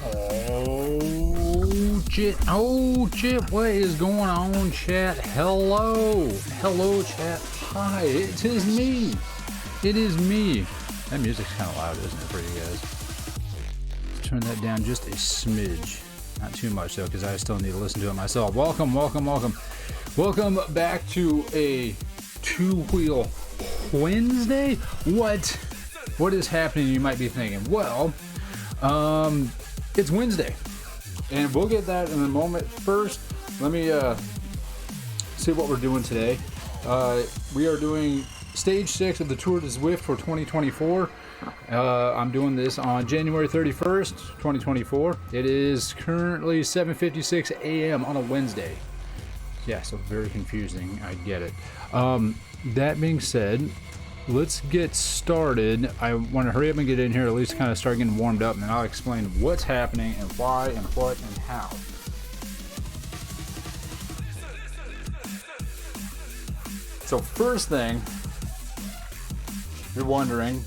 Oh. shit, what is going on, chat? Hello, chat. Hi, it is me. That music's kind of loud, isn't it, for you guys? Let's turn that down just a smidge. Not too much, though, because I still need to listen to it myself. Welcome back to a two-wheel Wednesday? What is happening, you might be thinking? Well, it's Wednesday. And we'll get that in a moment. First, let me see what we're doing today. We are doing Stage 6 of the Tour de Zwift for 2024. I'm doing this on January 31st, 2024. It is currently 7:56 a.m. on a Wednesday. Yeah, so very confusing. I get it. That being said, let's get started. I want to hurry up and get in here, at least kind of start getting warmed up, and then I'll explain what's happening and why and what and how. So first thing you're wondering,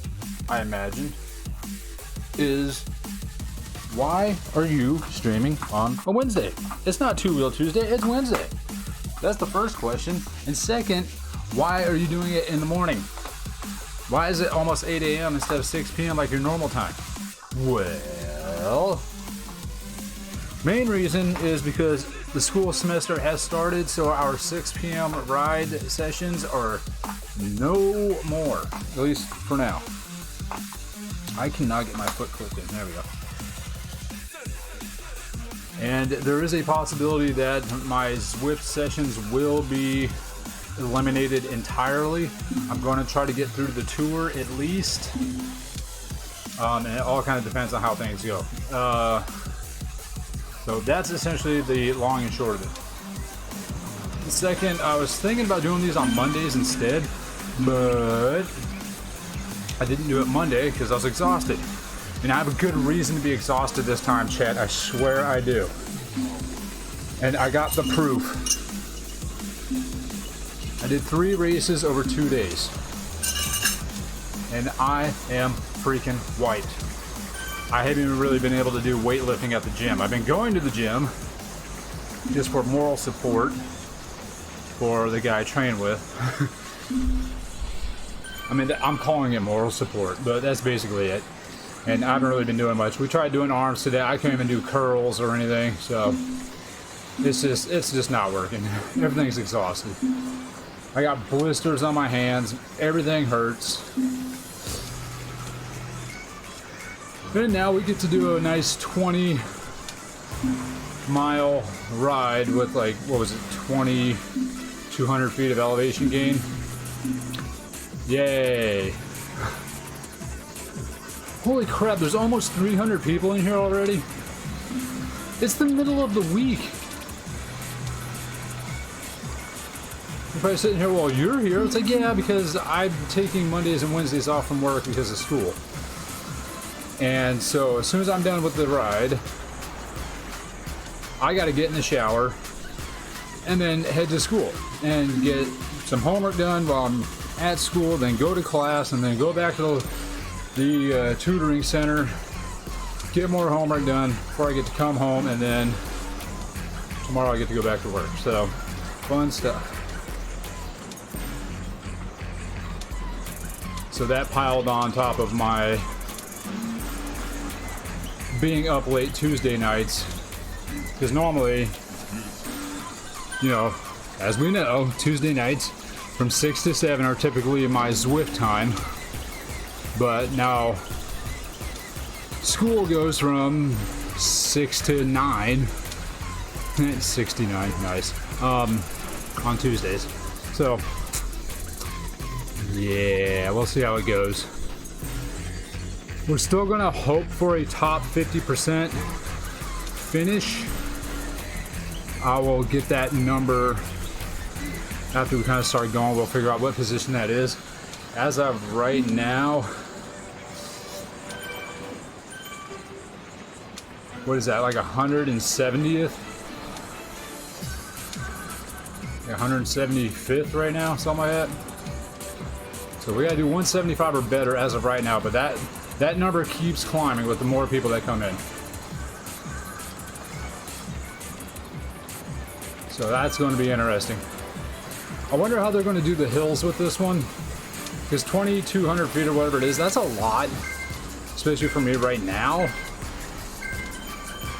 I imagine, is why are you streaming on a Wednesday? It's not Two Wheel Tuesday, it's Wednesday. That's the first question. And second, why are you doing it in the morning? Why is it almost 8 a.m. instead of 6 p.m. like your normal time? Well, main reason is because the school semester has started, so our 6 p.m. ride sessions are no more, at least for now. I cannot get my foot clipped in. There we go. And there is a possibility that my Zwift sessions will be eliminated entirely. I'm going to try to get through the tour at least, and it all kind of depends on how things go. So that's essentially the long and short of it. Second, I was thinking about doing these on Mondays instead, but I didn't do it Monday because I was exhausted. And I have a good reason to be exhausted this time, chat. I swear I do. And I got the proof. I did 3 races over 2 days. And I am freaking wiped. I haven't even really been able to do weightlifting at the gym. I've been going to the gym just for moral support for the guy I train with. I mean, I'm calling it moral support, but that's basically it. And I haven't really been doing much. We tried doing arms today. I can't even do curls or anything, so it's just not working. Everything's exhausted. I got blisters on my hands. Everything hurts. And now we get to do a nice 20-mile ride with, like, what was it, 2,200 feet of elevation gain. Yay. Holy crap, there's almost 300 people in here already. It's the middle of the week. You're probably sitting here, well, you're here. It's like, yeah, because I'm taking Mondays and Wednesdays off from work because of school. And so as soon as I'm done with the ride, I got to get in the shower and then head to school and get some homework done while I'm at school, then go to class, and then go back to the tutoring center, get more homework done before I get to come home, and then tomorrow I get to go back to work. So, fun stuff. So that piled on top of my being up late Tuesday nights, because normally, you know, as we know, Tuesday nights from 6 to 7 are typically my Zwift time, but now school goes from 6 to 9, 6 to 9, nice, on Tuesdays. So yeah, we'll see how it goes. We're still gonna hope for a top 50% finish. I will get that number after we kind of start going. We'll figure out what position that is. As of right now, what is that, like 170th? 175th right now, something like that. So we gotta do 175 or better as of right now, but that number keeps climbing with the more people that come in. So that's going to be interesting. I wonder how they're going to do the hills with this one. Because 2,200 feet or whatever it is, that's a lot. Especially for me right now.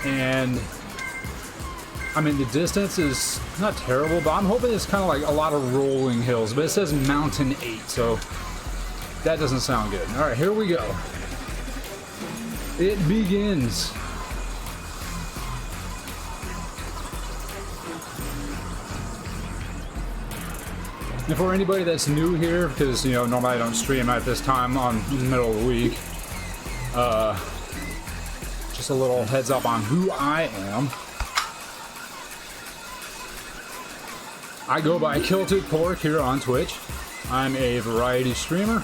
And I mean, the distance is not terrible, but I'm hoping it's kind of like a lot of rolling hills. But it says Mountain 8, so that doesn't sound good. All right, here we go. It begins. And for anybody that's new here, because, you know, normally I don't stream at this time in the middle of the week, just a little heads up on who I am. I go by Kilted Pork here on Twitch. I'm a variety streamer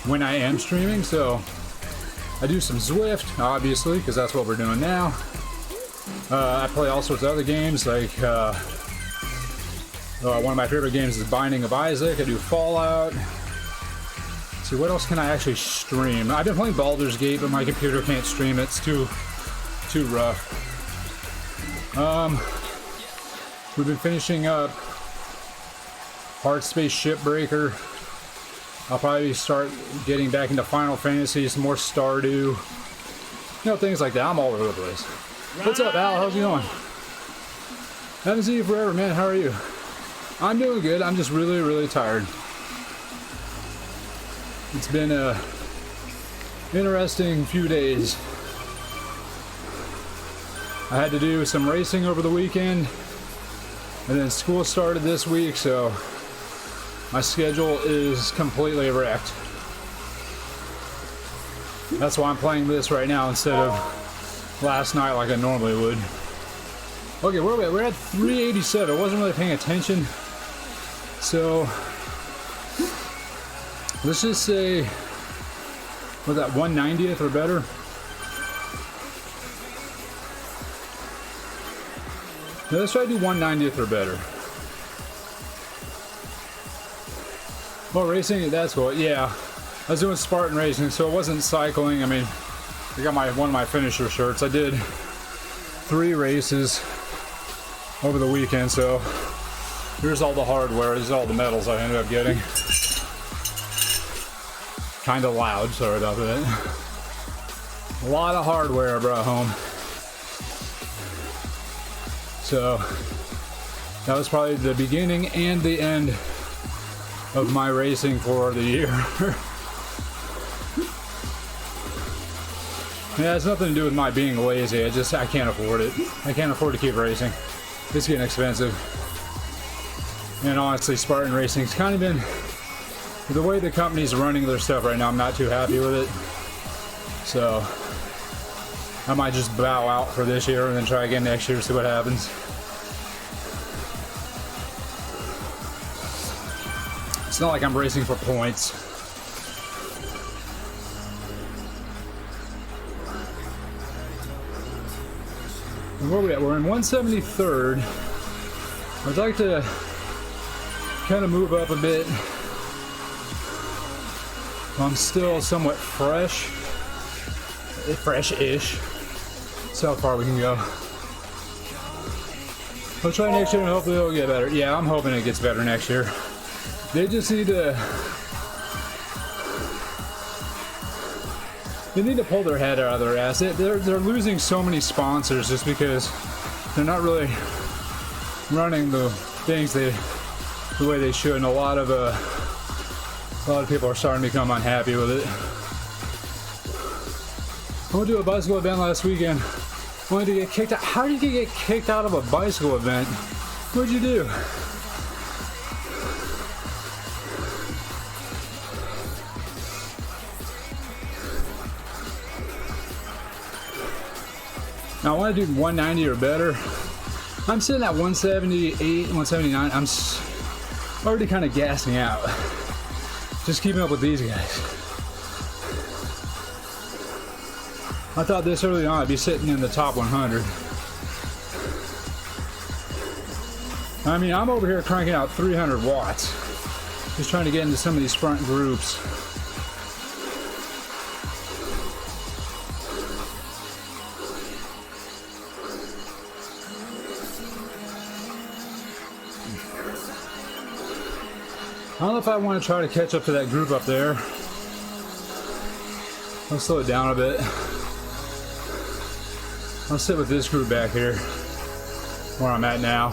when I am streaming, so I do some Zwift, obviously, because that's what we're doing now. I play all sorts of other games, like one of my favorite games is Binding of Isaac. I do Fallout. Let's see, what else can I actually stream? I've been playing Baldur's Gate, but my computer can't stream it. It's too rough. We've been finishing up Hard Space Shipbreaker. I'll probably start getting back into Final Fantasy, some more Stardew. You know, things like that. I'm all over the place. What's up, Al? How's it going? Haven't seen you forever, man. How are you? I'm doing good. I'm just really, really tired. It's been a interesting few days. I had to do some racing over the weekend, and then school started this week, so my schedule is completely wrecked. That's why I'm playing this right now instead of last night like I normally would. Okay, where are we at? We're at 387. I wasn't really paying attention. So let's just say, was that 1/90th or better? No, let's try to do 1/90th or better. Well, racing, that's cool. Yeah, I was doing Spartan racing, so it wasn't cycling. I mean, I got one of my finisher shirts. I did 3 races over the weekend, so here's all the hardware. These are all the medals I ended up getting. Kind of loud, sorry about that. A lot of hardware I brought home. So that was probably the beginning and the end of my racing for the year. Yeah, it's nothing to do with my being lazy. I can't afford it. I can't afford to keep racing. It's getting expensive. And honestly, Spartan Racing's kind of been, the way the company's running their stuff right now, I'm not too happy with it. So I might just bow out for this year and then try again next year, see what happens. It's not like I'm racing for points. And where are we at? We're in 173rd. I'd like to kind of move up a bit. I'm still somewhat fresh-ish. That's how far we can go. We'll try next year and hopefully it'll get better. Yeah, I'm hoping it gets better next year. They just need to... They need to pull their head out of their ass. They're losing so many sponsors just because they're not really running the things the way they should, and a lot of people are starting to become unhappy with it. I went to a bicycle event last weekend. Wanted to get kicked out. How did you get kicked out of a bicycle event? What'd you do? Now I want to do 190 or better. I'm sitting at 178, 179. I'm already kind of gassing out. Just keeping up with these guys. I thought this early on I'd be sitting in the top 100. I mean, I'm over here cranking out 300 watts. Just trying to get into some of these front groups. don't know if I want to try to catch up to that group up there. I'll slow it down a bit. I'll sit with this group back here, where I'm at now.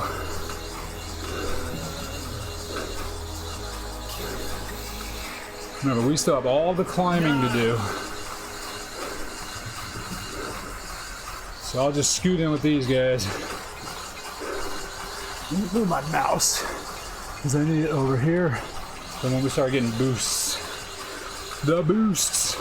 Remember, we still have all the climbing to do. So I'll just scoot in with these guys. Let me move my mouse, because I need it over here. Then when we start getting boosts. The boosts.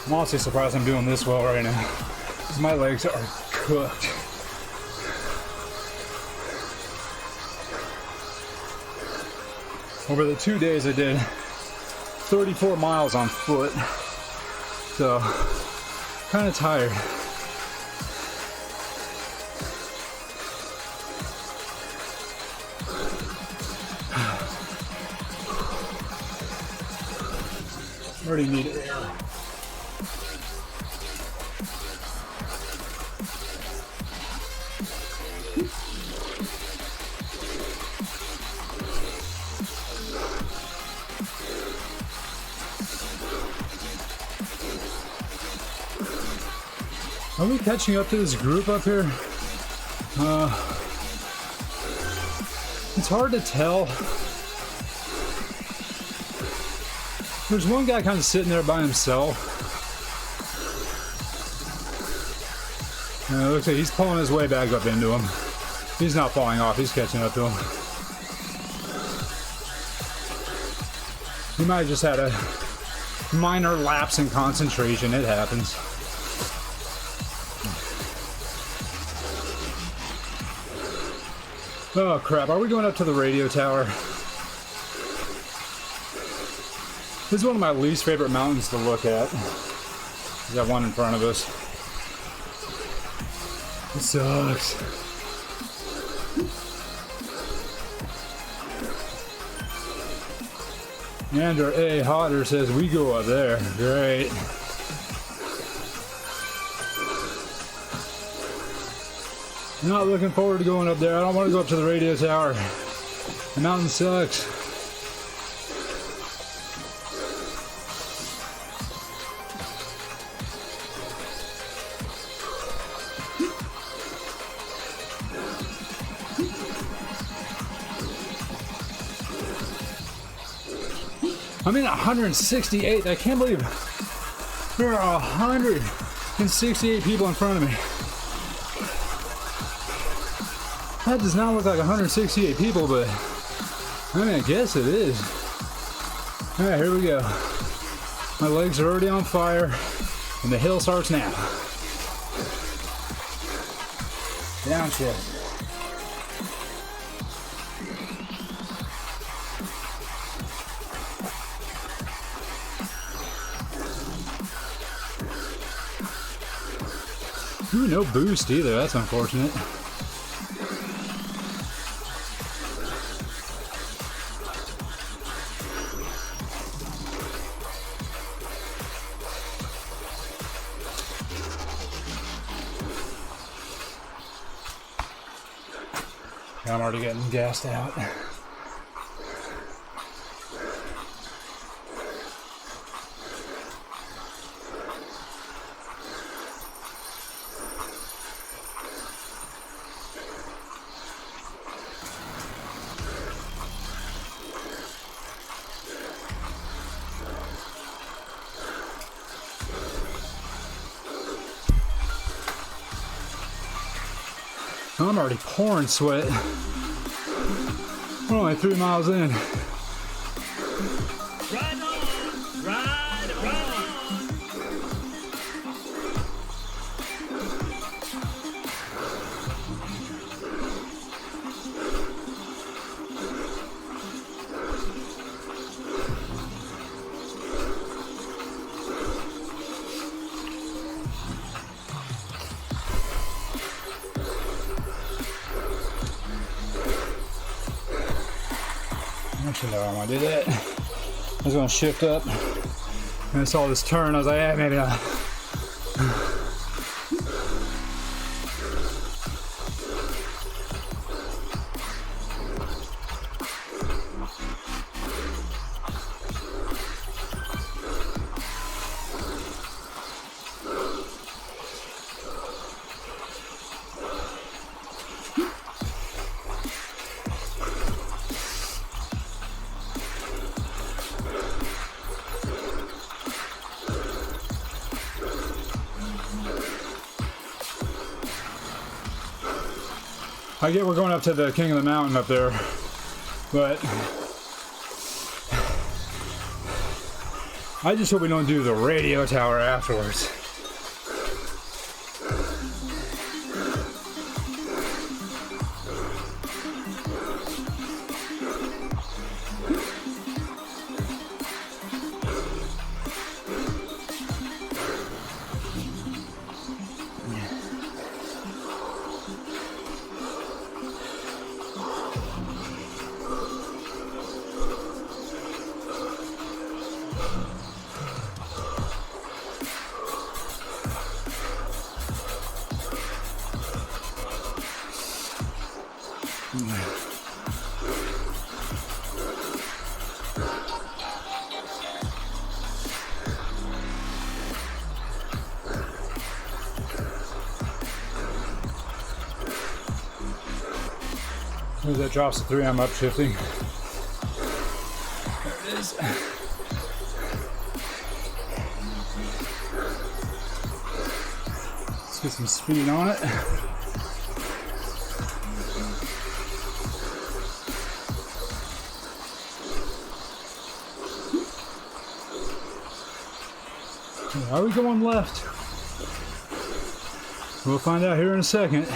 I'm honestly surprised I'm doing this well right now, because my legs are cooked. Over the 2 days I did 34 miles on foot, so kind of tired. Already need air. Are we catching up to this group up here? It's hard to tell. There's one guy kind of sitting there by himself. It looks like he's pulling his way back up into him. He's not falling off, he's catching up to him. He might have just had a minor lapse in concentration, it happens. Oh crap, are we going up to the radio tower? This is one of my least favorite mountains to look at. We got one in front of us. It sucks. Andrew A. Hodder says we go up there. Great. Not looking forward to going up there. I don't want to go up to the radio tower. The mountain sucks. I'm in 168th. I can't believe there are 168 people in front of me. That does not look like 168 people, but I mean, I guess it is. All right, here we go. My legs are already on fire, and the hill starts now. Downshift. Ooh, no boost either. That's unfortunate. I'm already getting gassed out. I'm already pouring sweat. We're only 3 miles in. Right on, right on. Actually, no, I want to do that. I was going to shift up And I saw this turn, I was like, eh, maybe not. I get we're going up to the king of the mountain up there, but I just hope we don't do the radio tower afterwards. As that drops to 3, I'm upshifting. There it is. Let's get some speed on it. Are we going left? We'll find out here in a second.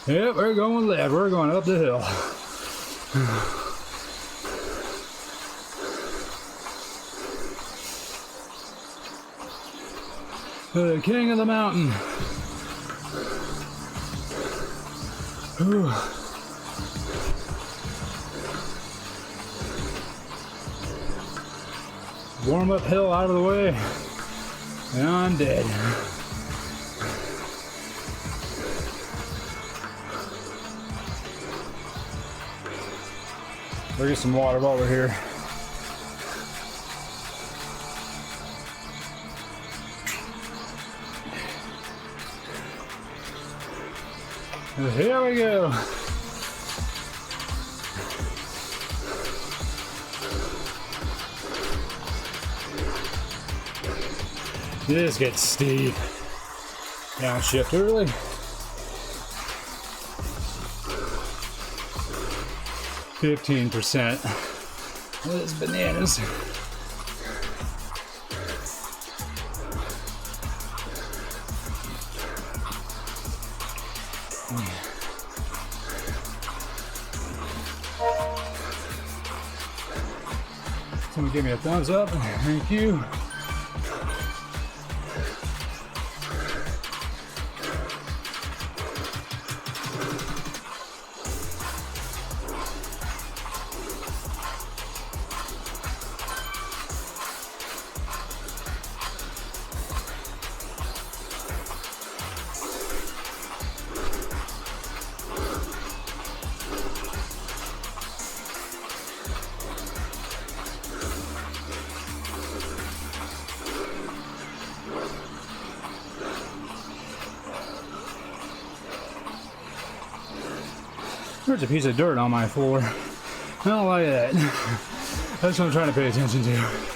Yep, we're going left. We're going up the hill. The king of the mountain. Whew. Warm up hill out of the way, and I'm dead. We'll get some water while we're here. Here we go. This gets steep. Downshift early. %. That's bananas. Someone give me a thumbs up. Thank you. There's a piece of dirt on my floor. I don't like that. That's what I'm trying to pay attention to.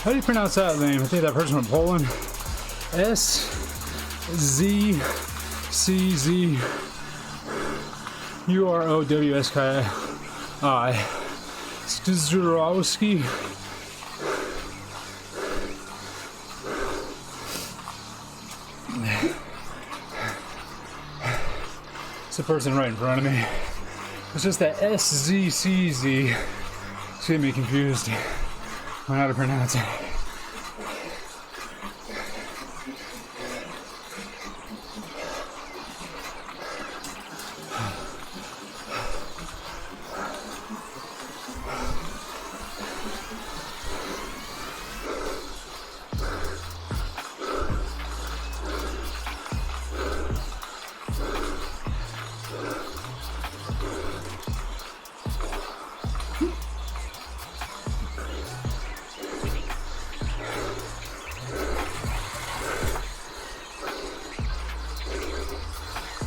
How do you pronounce that name? I think that person from Poland. Z C Z Urowski Zdrowski. It's the person right in front of me. It's just that SZCZ. It's getting me confused on how to pronounce it.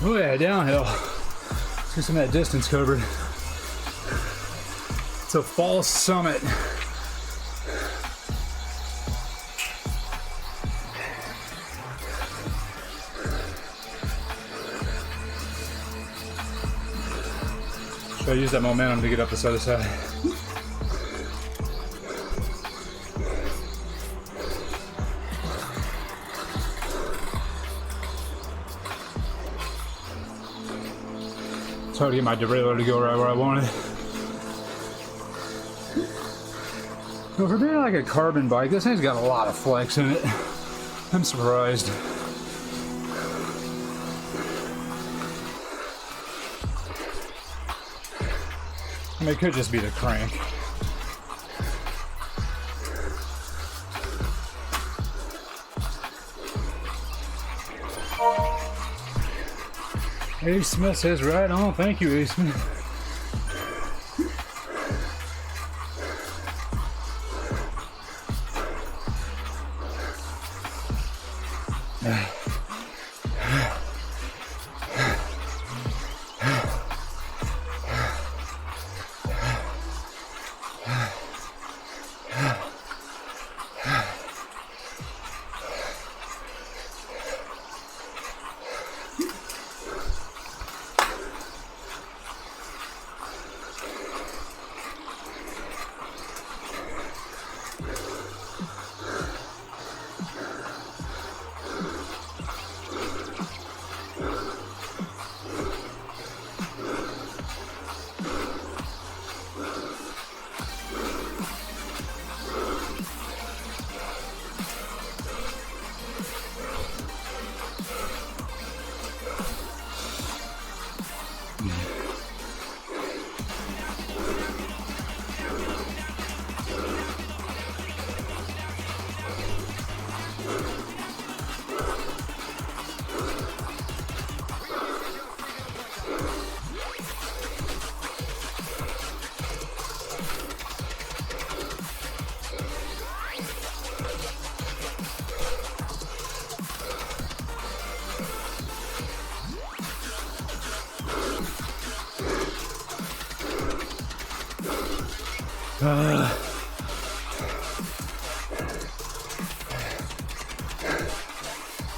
Oh yeah, downhill. Let's get some of that distance covered. It's a false summit. So I use that momentum to get up this other side. It's hard to get my derailleur to go right where I want it. So for being like a carbon bike, this thing's got a lot of flex in it. I'm surprised. I mean, it could just be the crank. A. Smith says right on. Thank you, A. Smith.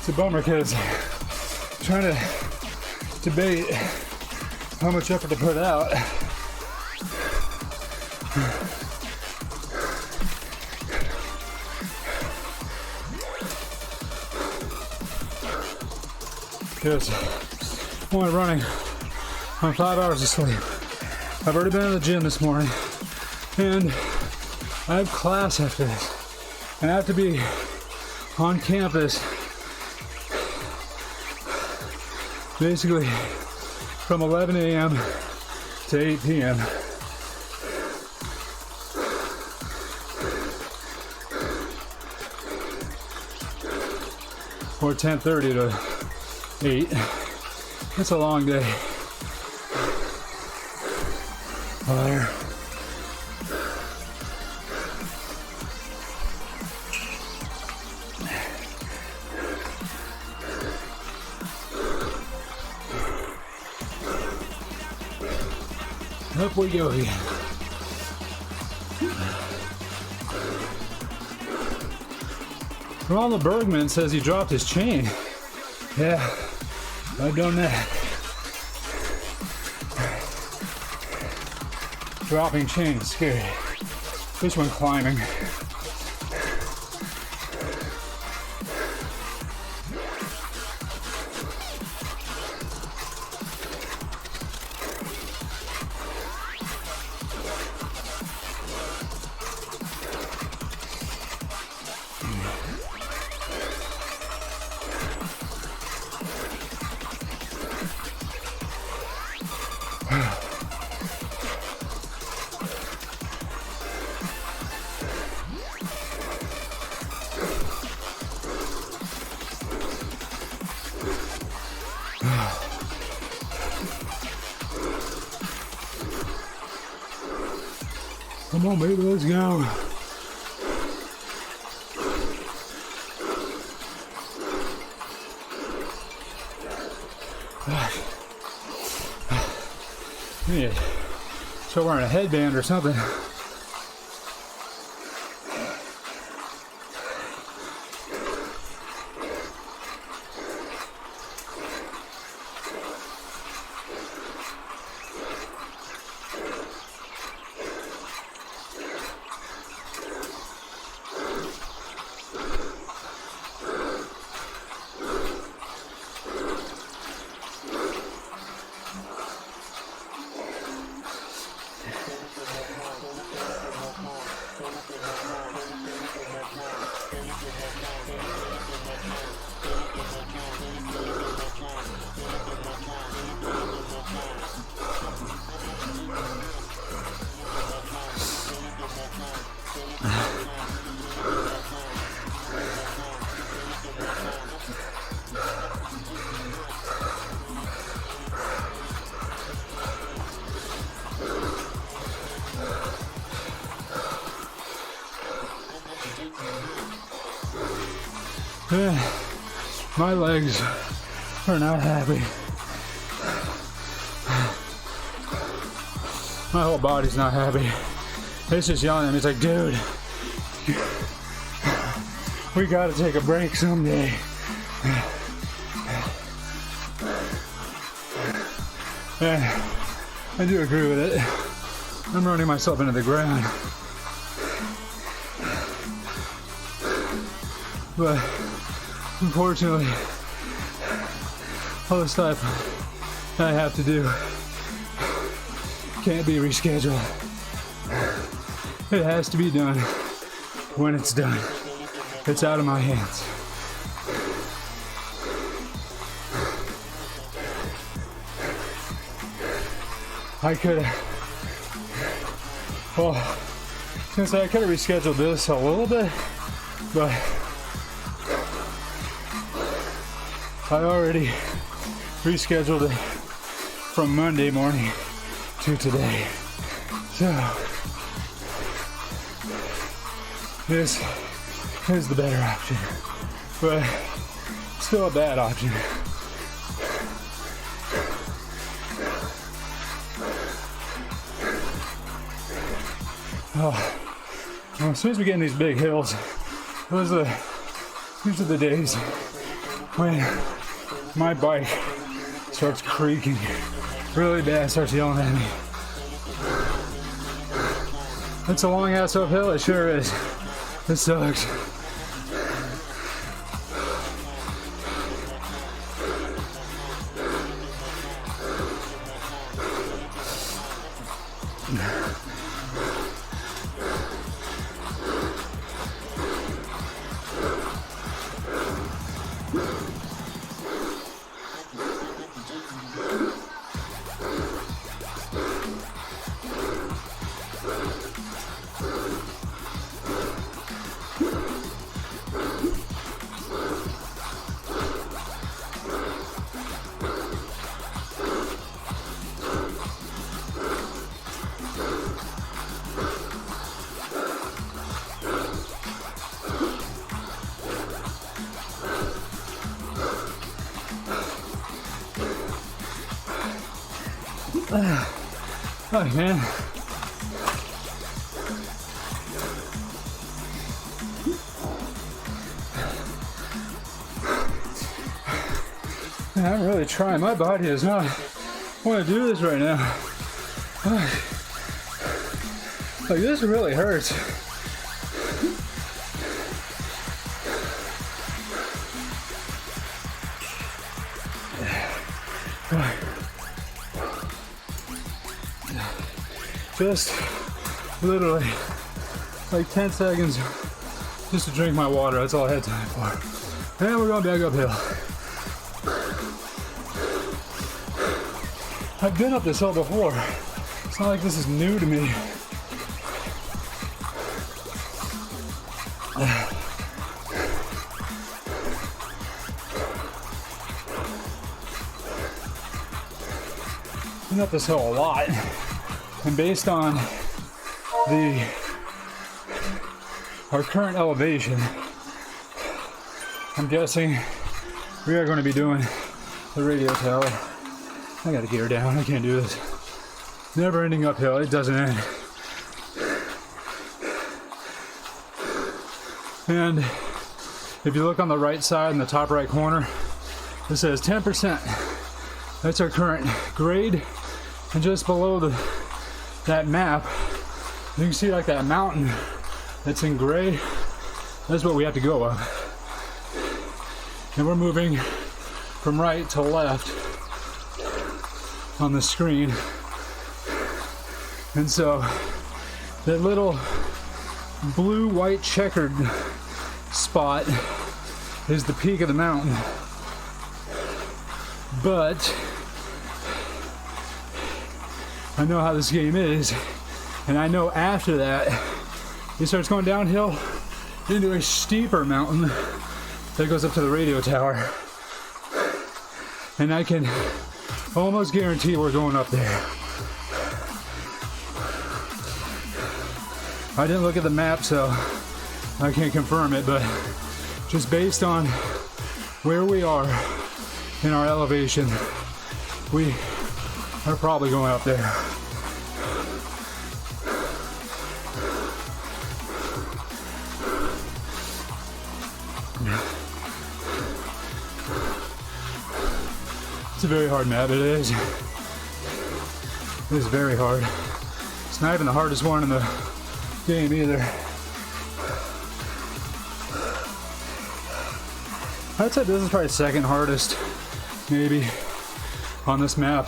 It's a bummer because I'm trying to debate how much effort to put out. Because I'm only running on 5 hours of sleep. I've already been in the gym this morning, and I have class after this. And I have to be on campus basically from 11 a.m. to 8 p.m. Or 10:30 to 8. It's a long day. Fire. Up we go again. Ronald Bergman says he dropped his chain. Yeah, I've done that. Dropping chain is scary. This one climbing. Come on, baby, let's go. Yeah. So wearing a headband or something. My legs are not happy. My whole body's not happy. It's just yelling at me. It's like, dude, we gotta take a break someday. Yeah, I do agree with it. I'm running myself into the ground. But unfortunately, all the stuff I have to do can't be rescheduled. It has to be done when it's done. It's out of my hands. I could have, well, since I could have rescheduled this a little bit, but I already rescheduled it from Monday morning to today. So this is the better option, but still a bad option. Oh, well, as soon as we get in these big hills, these are the days when my bike starts creaking really bad, starts yelling at me. It's a long ass uphill, it sure is. It sucks. Oh man. Man, I'm really trying. My body does not want to do this right now. Like, this really hurts. Just literally like 10 seconds just to drink my water. That's all I had time for. And we're going back uphill. I've been up this hill before. It's not like this is new to me. Been up this hill a lot. And based on our current elevation, I'm guessing we are going to be doing the radio tower. I gotta gear down, I can't do this. Never ending uphill, it doesn't end. And if you look on the right side in the top right corner, it says 10%. That's our current grade. And just below that map, you can see like that mountain that's in gray. That's what we have to go up. And we're moving from right to left on the screen. And so that little blue white checkered spot is the peak of the mountain. But I know how this game is, and I know after that it starts going downhill into a steeper mountain that goes up to the radio tower. And I can almost guarantee we're going up there. I didn't look at the map, so I can't confirm it, but just based on where we are in our elevation, we are probably going up there. It's a very hard map, it is. It is very hard. It's not even the hardest one in the game either. I'd say this is probably the second hardest, maybe, on this map.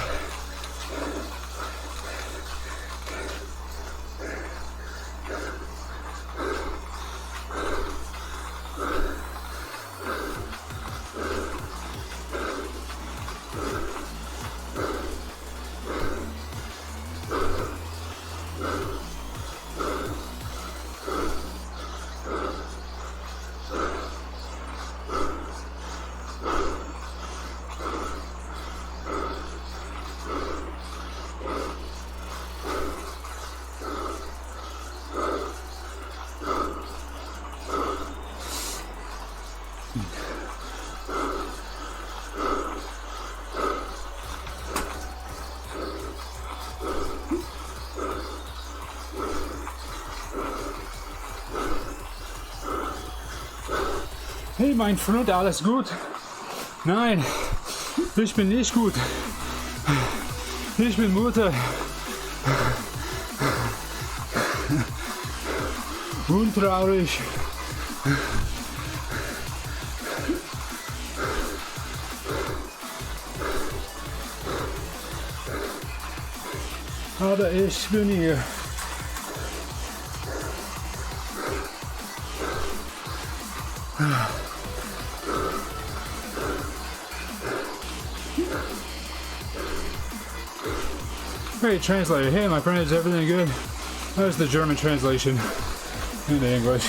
Hey, mein Freund, alles gut? Nein, ich bin nicht gut. Ich bin Mutter. Untraurig. Aber ich bin hier. Great translator. Hey, my friend, is everything good? That's the German translation into English.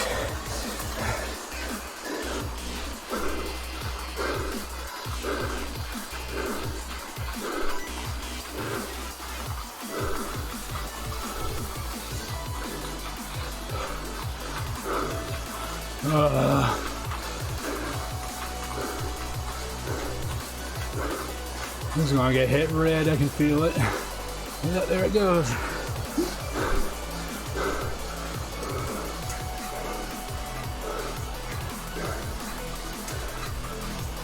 This is gonna get hit red, I can feel it. Yeah, there it goes.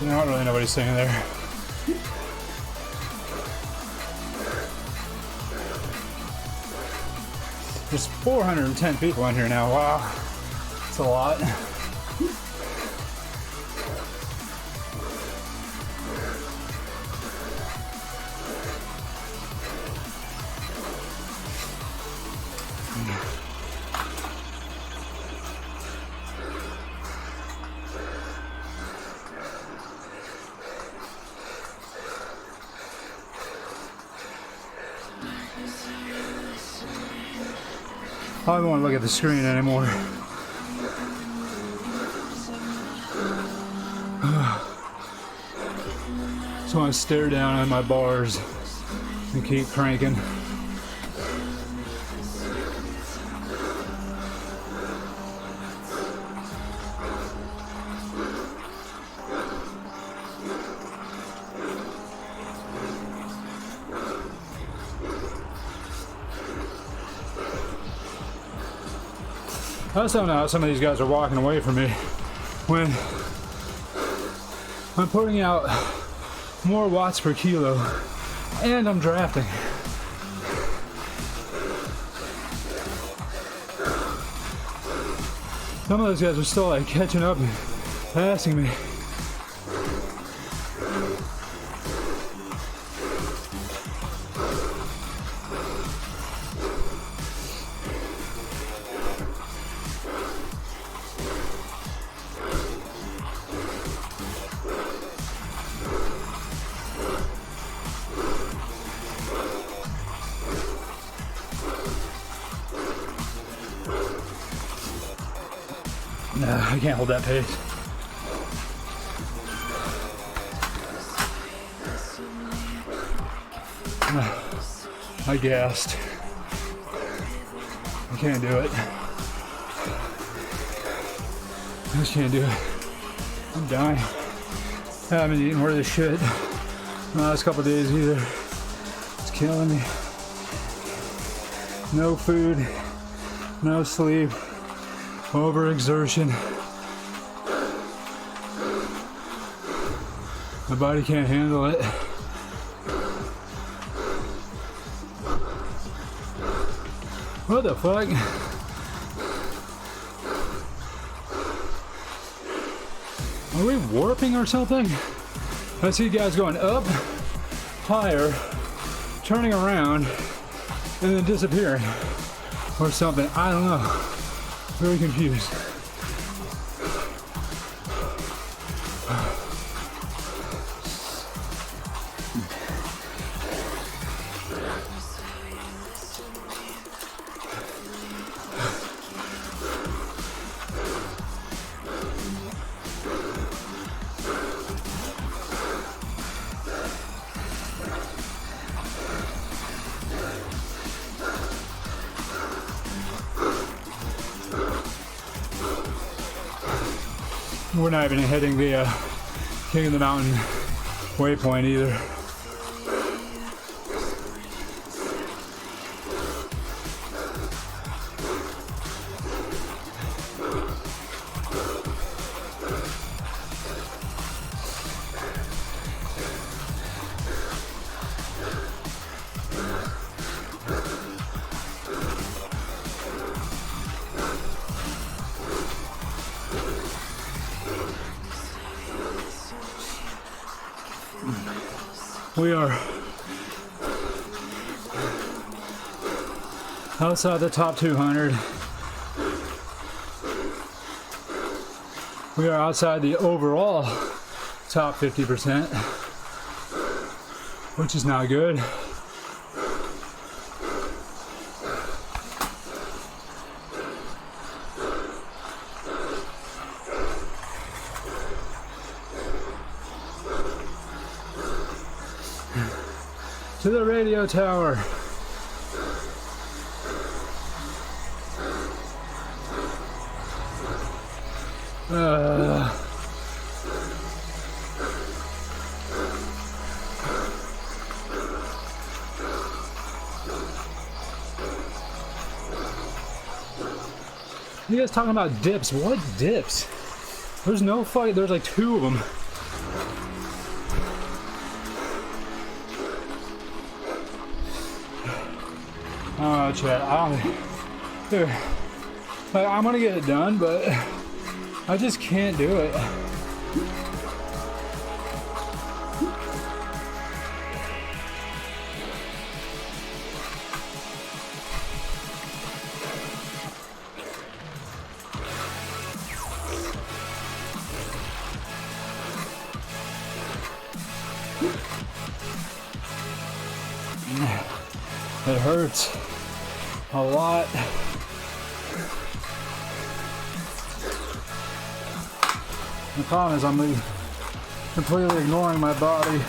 Not really nobody's saying there. There's 410 people in here now. Wow, that's a lot. I don't want to look at the screen anymore. Just want to stare down at my bars and keep cranking. I just don't know how some of these guys are walking away from me when I'm putting out more watts per kilo and I'm drafting. Some of those guys are still like catching up and passing me. I can't hold that pace. I gassed. I can't do it. I just can't do it. I'm dying. I haven't eaten worth of shit the last couple days either. It's killing me. No food, no sleep, overexertion. My body can't handle it. What the fuck? Are we warping or something? I see guys going up, higher, turning around, and then disappearing. Or something. I don't know. Very confused. We're not even hitting the King of the Mountain waypoint either. We are outside the top 200. We are outside the overall top 50%, which is not good. To the radio tower. You guys talking about dips? What dips? There's no fight. There's like two of them. Chad. Dude, like, I'm gonna get it done, but I just can't do it. It hurts a lot. The problem is I'm completely ignoring my body.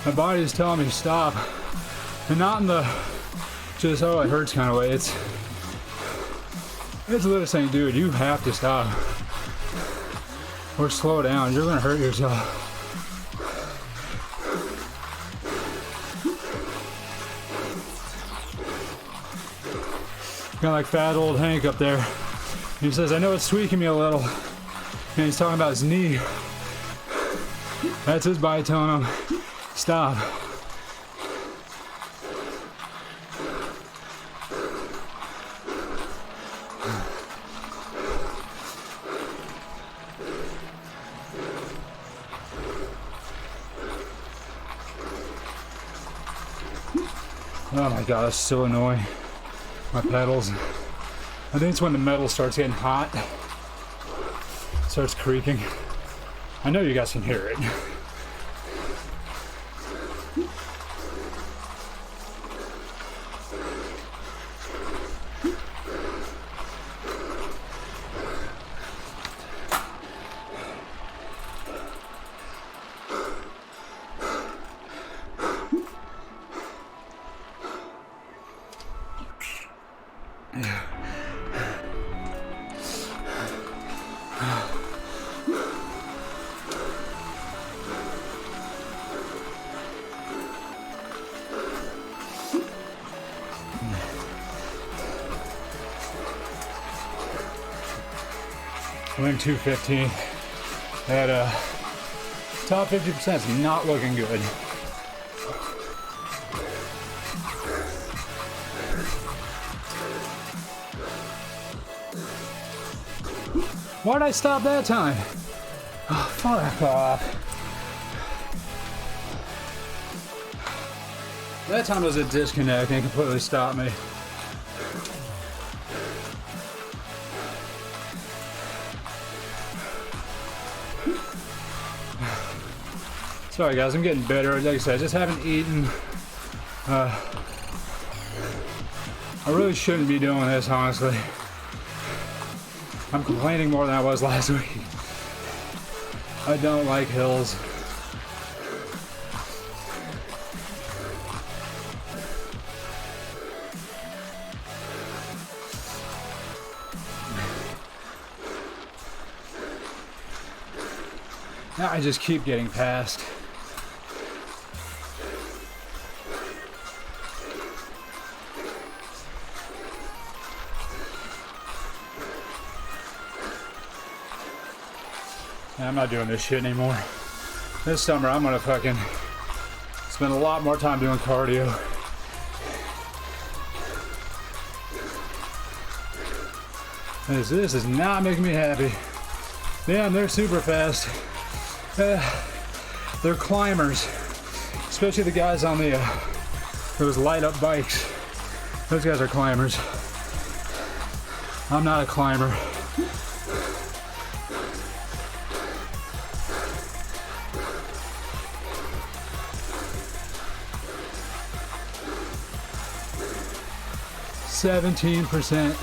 My body is telling me to stop. And not in the just, oh, it hurts kind of way. It's literally saying, dude, you have to stop. Or slow down. You're gonna hurt yourself. Kind of like fat old Hank up there. He says, I know it's tweaking me a little. And he's talking about his knee. That's his body telling him, stop. Oh my god, that's so annoying. My pedals. I think it's when the metal starts getting hot. It starts creaking. I know you guys can hear it. I'm in 215. That top 50% is not looking good. Why'd I stop that time? Oh, fuck off. That time was a disconnect and completely stopped me. Sorry guys, I'm getting better. Like I said, I just haven't eaten. I really shouldn't be doing this, honestly. I'm complaining more than I was last week. I don't like hills. Now I just keep getting past. I'm not doing this shit anymore. This summer I'm gonna fucking spend a lot more time doing cardio. This is not making me happy. Damn, they're super fast. They're climbers, especially the guys on the those light up bikes. Those guys are climbers. I'm not a climber. %.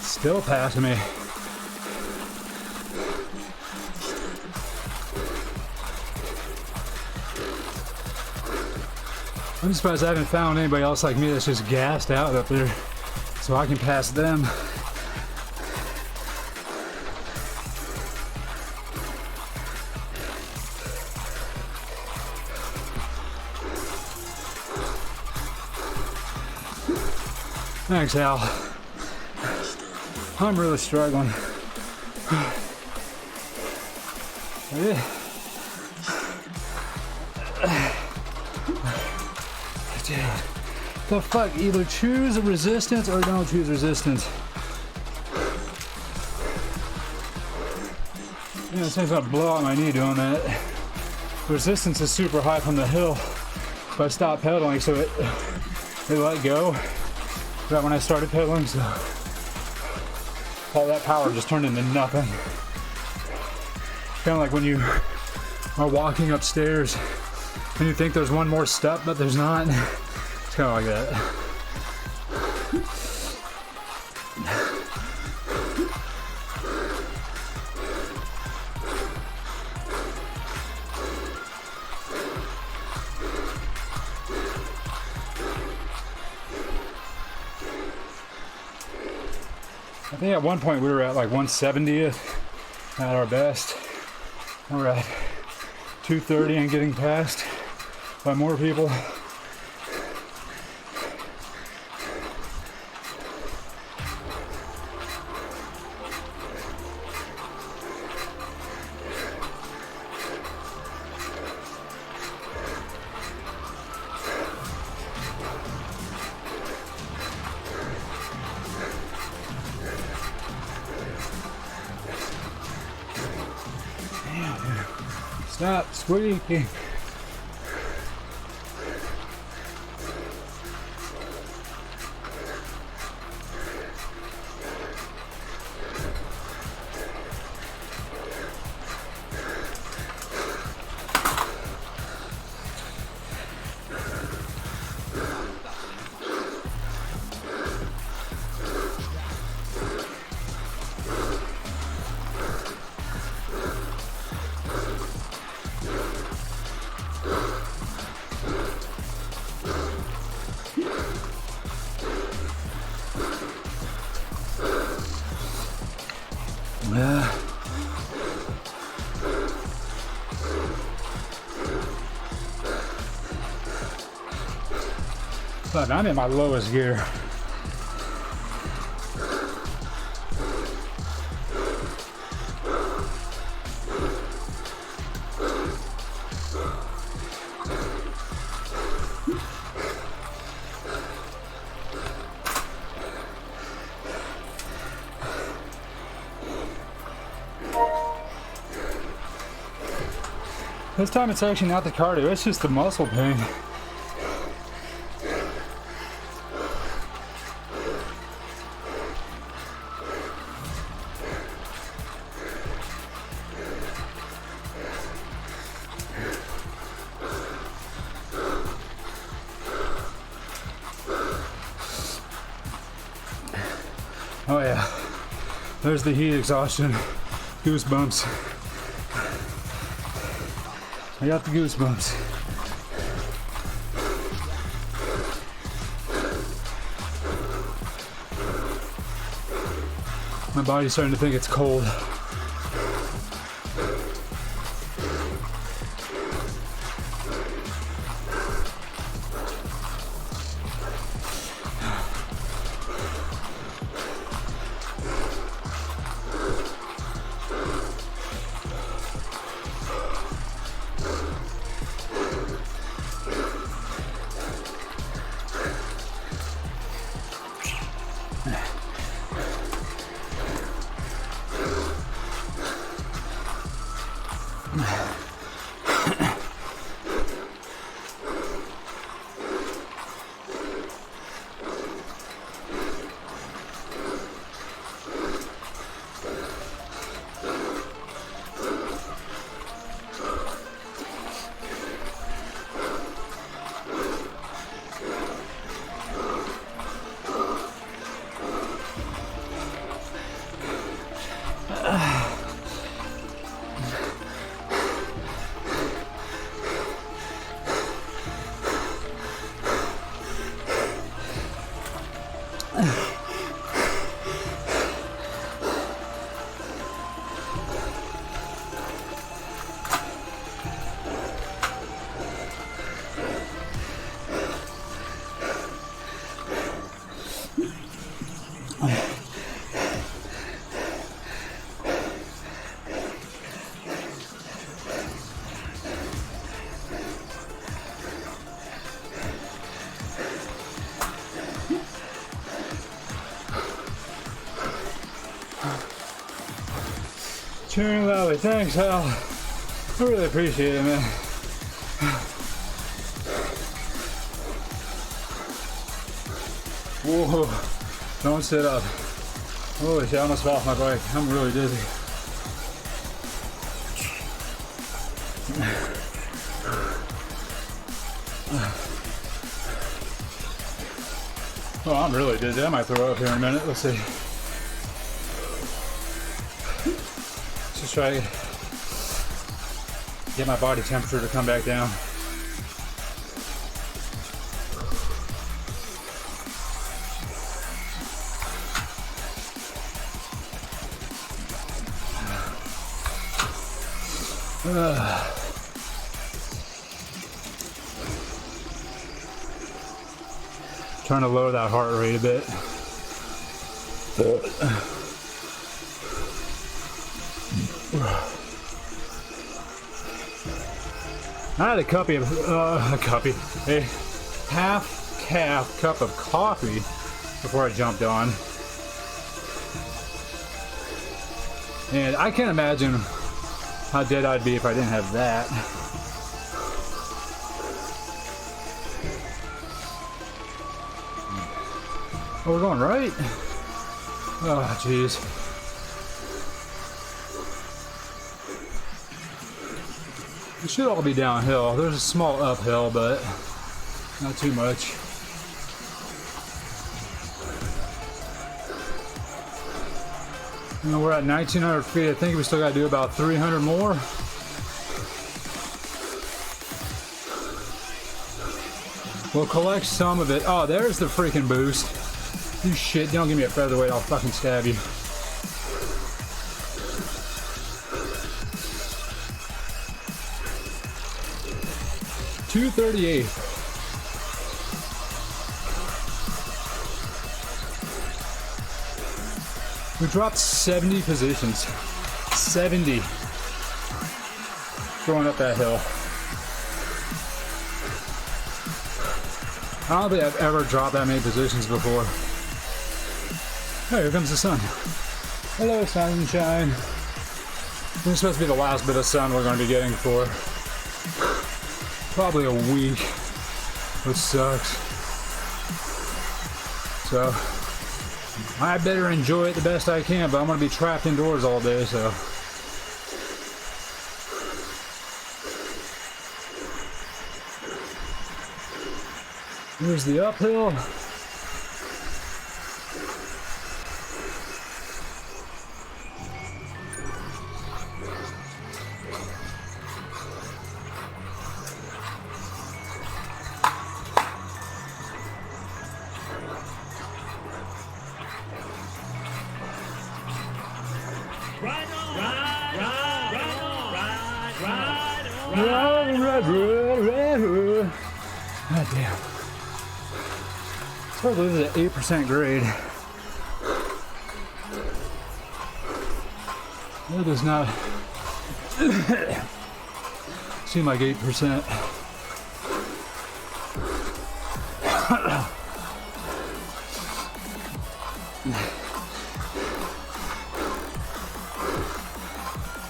Still passing me. I'm surprised I haven't found anybody else like me that's just gassed out up there, so I can pass them. Thanks, Al. I'm really struggling. Yeah. Dude, the fuck? Either choose resistance or don't choose resistance. Yeah, it seems like blow out my knee doing that. Resistance is super high from the hill, but I stopped pedaling, so it let go. Right when I started pedaling, so all that power just turned into nothing. Kind of like when you are walking upstairs and you think there's one more step, but there's not. It's kind of like that. I think at one point we were at like 170th at our best. We're at 230 and getting passed by more people. Stop squeaking. Yeah. But I'm in my lowest gear. This time it's actually not the cardio, it's just the muscle pain. Oh yeah, there's the heat exhaustion, goosebumps. I got the goosebumps. My body's starting to think it's cold. Cheering loudly. Thanks, Hal. I really appreciate it, man. Whoa. Don't sit up. Holy shit, I almost fell off my bike. I'm really dizzy. Oh, I'm really dizzy. I might throw up here in a minute. Let's see. Just try to get my body temperature to come back down. Trying to lower that heart rate a bit. I had a half cup of coffee before I jumped on. And I can't imagine how dead I'd be if I didn't have that. Oh, we're going right? Oh, jeez. It should all be downhill. There's a small uphill, but not too much. You know, we're at 1,900 feet. I think we still got to do about 300 more. We'll collect some of it. Oh, there's the freaking boost. You shit, don't give me a featherweight, I'll fucking stab you. $238. We dropped 70 positions. 70. Going up that hill. I don't think I've ever dropped that many positions before. Hey, here comes the sun. Hello, sunshine. This is supposed to be the last bit of sun we're going to be getting for probably a week, which sucks. So, I better enjoy it the best I can, but I'm going to be trapped indoors all day, so. Here's the uphill. God damn. It's hard to believe it's an 8% grade. That does not seem like 8%.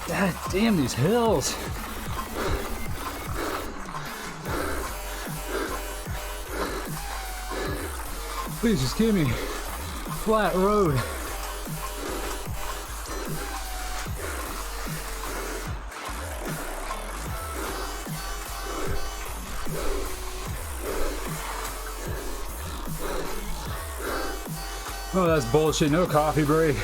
God damn these hills. Please just give me flat road. Oh, that's bullshit. No coffee break.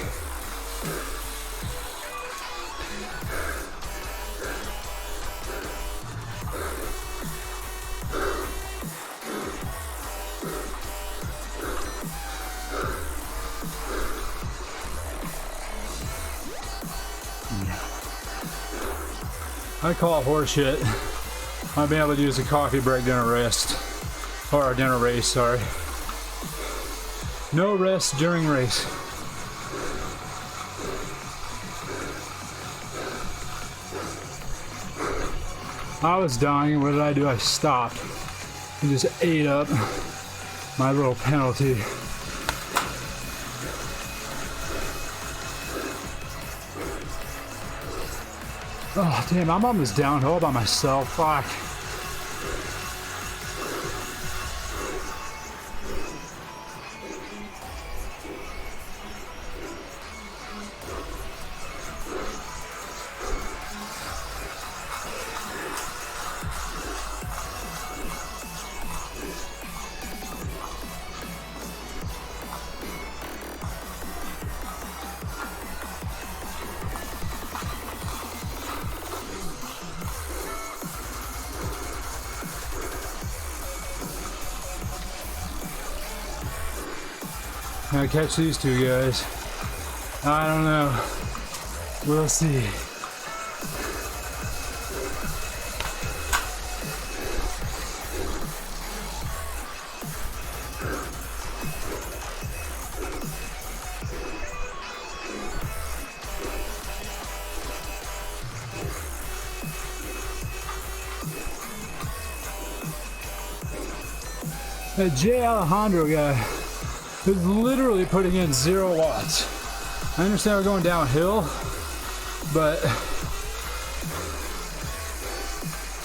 I call it horseshit. I've been able to use a coffee break during a rest. Or a dinner race, sorry. No rest during race. I was dying. What did I do? I stopped and just ate up my little penalty. Oh, damn, I'm on this downhill by myself. Fuck. Can I catch these two guys? I don't know. We'll see. That J. Alejandro guy is literally putting in 0 watts. I understand we're going downhill, but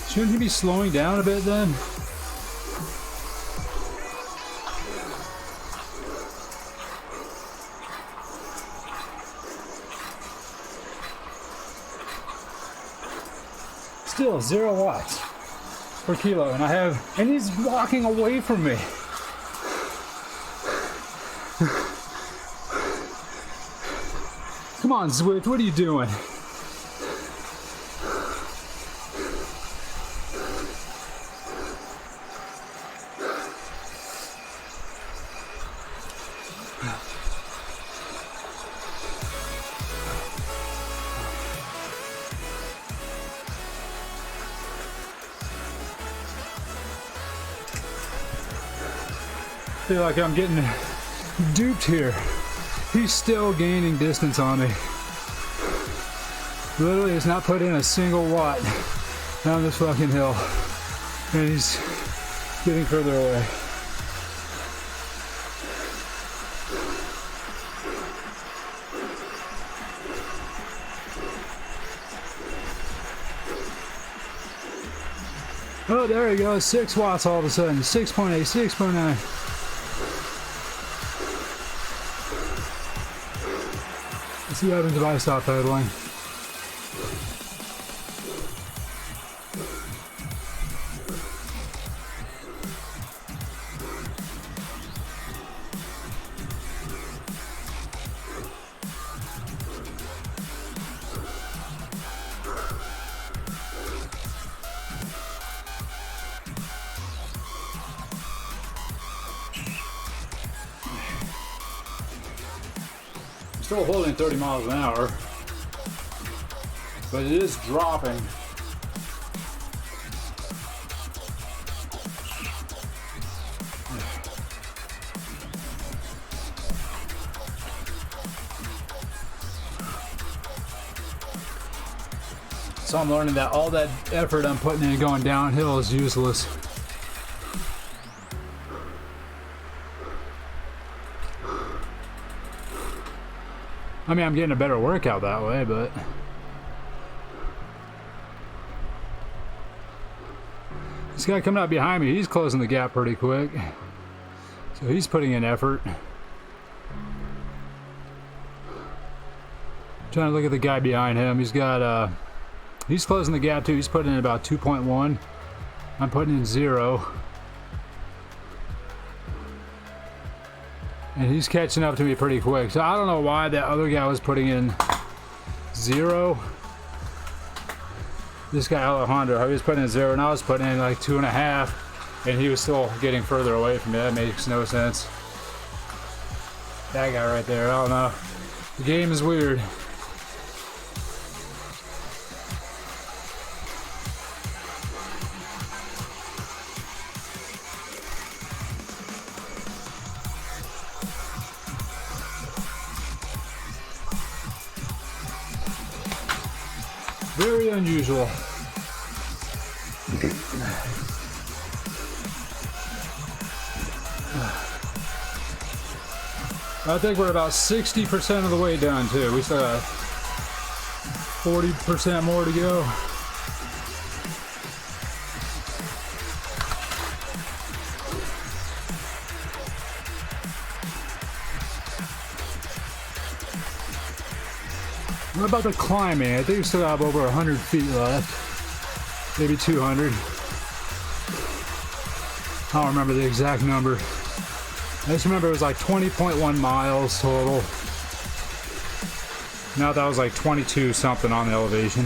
shouldn't he be slowing down a bit then? Still 0 watts per kilo, and he's walking away from me. Come on, Zwift, what are you doing? I feel like I'm getting duped here. He's still gaining distance on me. Literally has not put in a single watt down this fucking hill. And he's getting further away. Oh, there he goes. 6 watts all of a sudden. 6.8, 6.9. Let's see what happens if I stop pedaling. Still holding 30 miles an hour, but it is dropping. So I'm learning that all that effort I'm putting in going downhill is useless. I mean, I'm getting a better workout that way, but this guy coming up behind me, he's closing the gap pretty quick. So he's putting in effort. Trying to look at the guy behind him. He's got, he's closing the gap too. He's putting in about 2.1. I'm putting in 0. And he's catching up to me pretty quick. So I don't know why that other guy was putting in 0. This guy Alejandro, he was putting in 0 and I was putting in like 2.5, and he was still getting further away from me. That makes no sense. That guy right there, I don't know. The game is weird. Very unusual. I think we're about 60% of the way done too. We still got 40% more to go. What about the climbing? I think we still have over 100 feet left. Maybe 200. I don't remember the exact number. I just remember it was like 20.1 miles total. Now that was like 22 something on the elevation.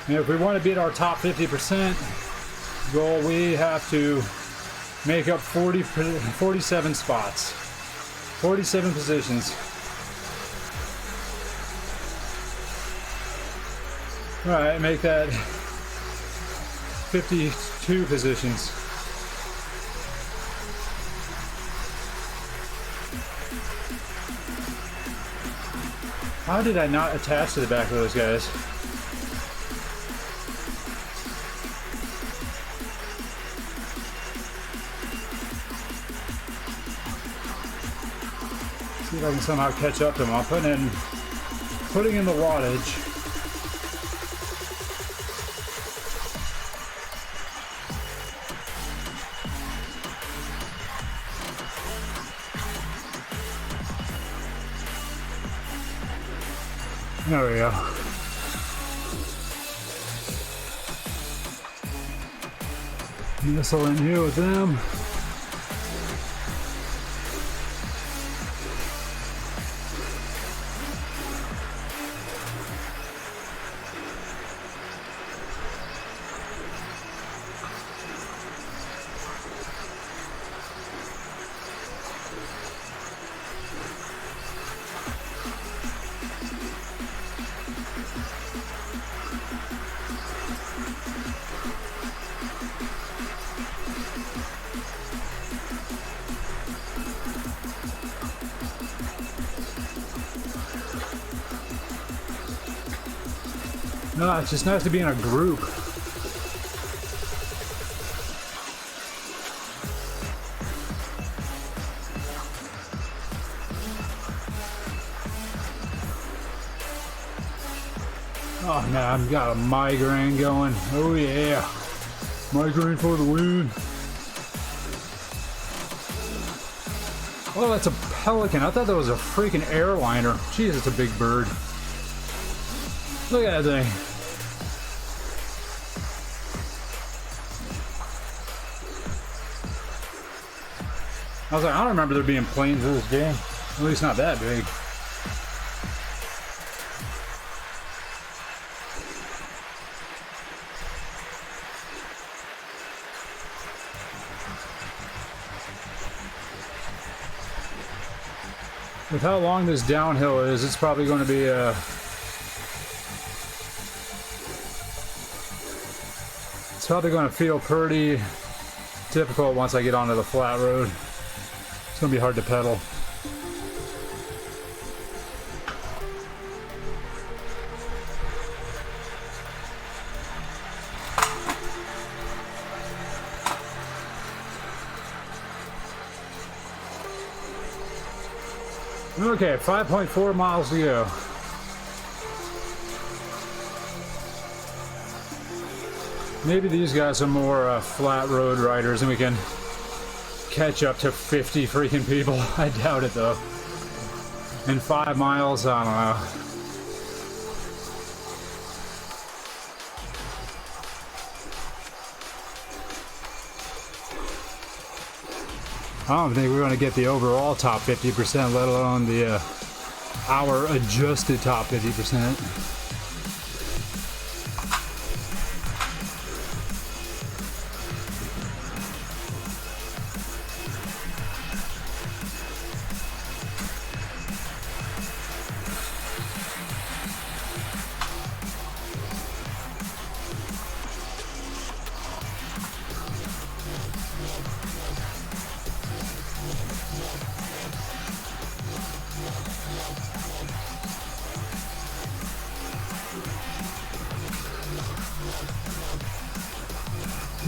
And if we want to beat our top 50% goal, we have to make up 47 spots, 47 positions. All right, make that 52 positions. How did I not attach to the back of those guys? See if I can somehow catch up to them. I'm putting in the wattage. There we go. Missile in here with them. No, it's just nice to be in a group. Oh man, I've got a migraine going. Oh yeah. Migraine for the win. Oh, that's a pelican. I thought that was a freaking airliner. Jeez, it's a big bird. Look at that thing. I was like, I don't remember there being planes in this game. At least not that big. With how long this downhill is, it's probably going to be it's probably going to feel pretty difficult once I get onto the flat road. It's going to be hard to pedal. Okay, 5.4 miles to go. Maybe these guys are more flat road riders and we can catch up to 50 freaking people. I doubt it though. In 5 miles, I don't know. I don't think we're going to get the overall top 50%, let alone the our adjusted top 50%.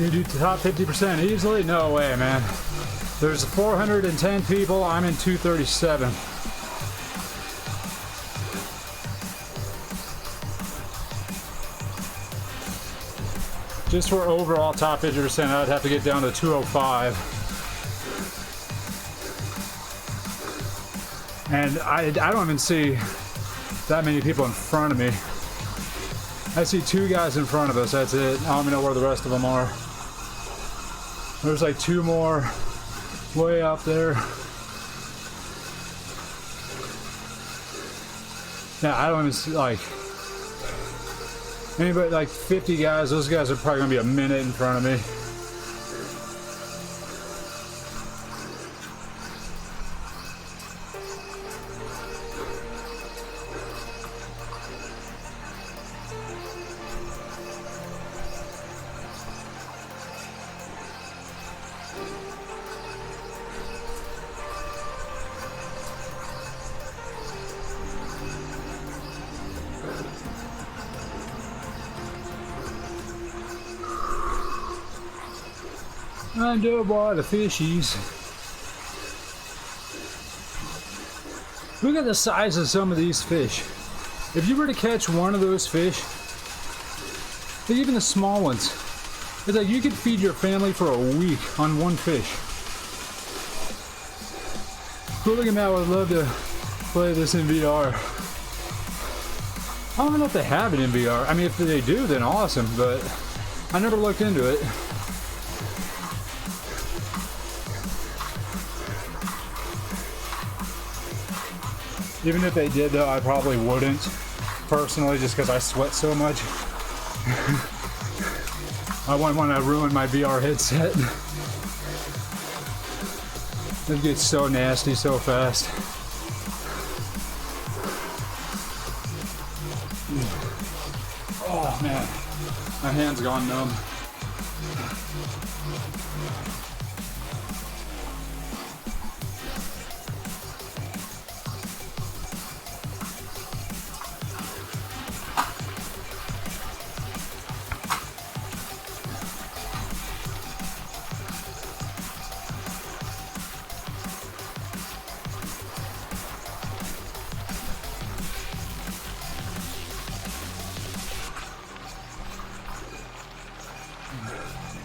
You do top 50% easily? No way, man. There's 410 people. I'm in 237. Just for overall top 50%, I'd have to get down to 205. And I don't even see that many people in front of me. I see 2 guys in front of us, that's it. I don't even know where the rest of them are. There's like 2 more way up there. Yeah, I don't even see like anybody, like 50 guys. Those guys are probably gonna be a minute in front of me. I do, boy, the fishies. Look at the size of some of these fish. If you were to catch one of those fish, like even the small ones, it's like you could feed your family for a week on one fish. Cool looking man, I would love to play this in VR. I don't know if they have it in VR. I mean, if they do, then awesome, but I never looked into it. Even if they did, though, I probably wouldn't, personally, just because I sweat so much. I wouldn't want to ruin my VR headset. It gets so nasty so fast. Oh, man. My hand's gone numb.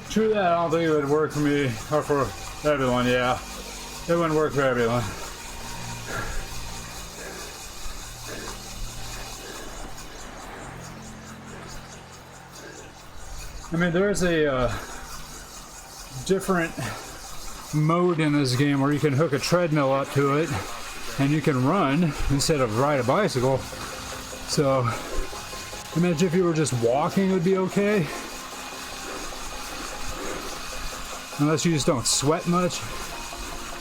True that, I don't think it would work for me, or for everyone, yeah. It wouldn't work for everyone. I mean, there's a different mode in this game where you can hook a treadmill up to it and you can run instead of ride a bicycle. So, imagine if you were just walking, it would be okay. Unless you just don't sweat much.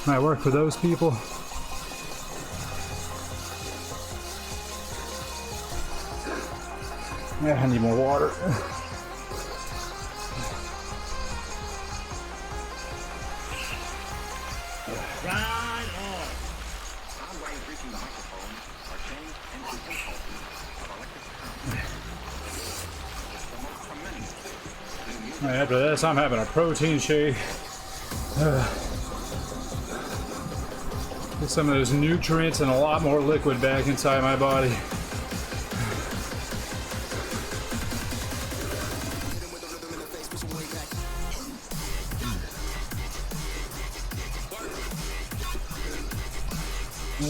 Might work for those people. Yeah, I need more water. Ride on. After this, I'm having a protein shake. Get some of those nutrients and a lot more liquid back inside my body.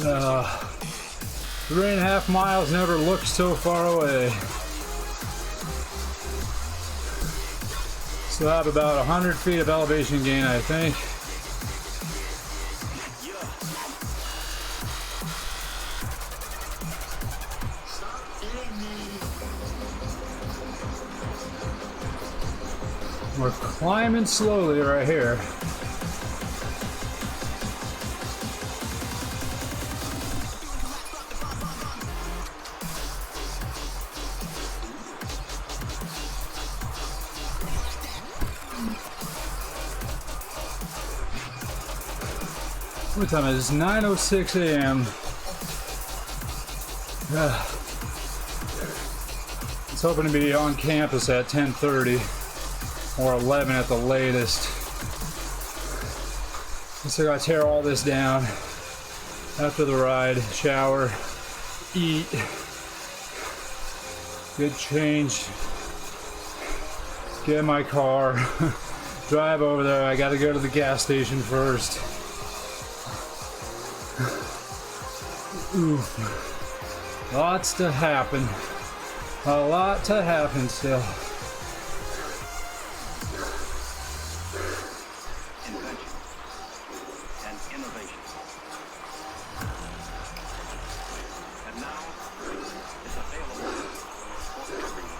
Uh, 3.5 miles never looked so far away. So I have about 100 feet of elevation gain, I think. We're climbing slowly right here. What time is it? 9:06 a.m. I was hoping to be on campus at 10:30. or 11 at the latest. So I gotta tear all this down after the ride, shower, eat, get changed, get in my car, drive over there. I gotta go to the gas station first. Oof. Lots to happen. A lot to happen still. Invention and innovation. And now it's available for everyone.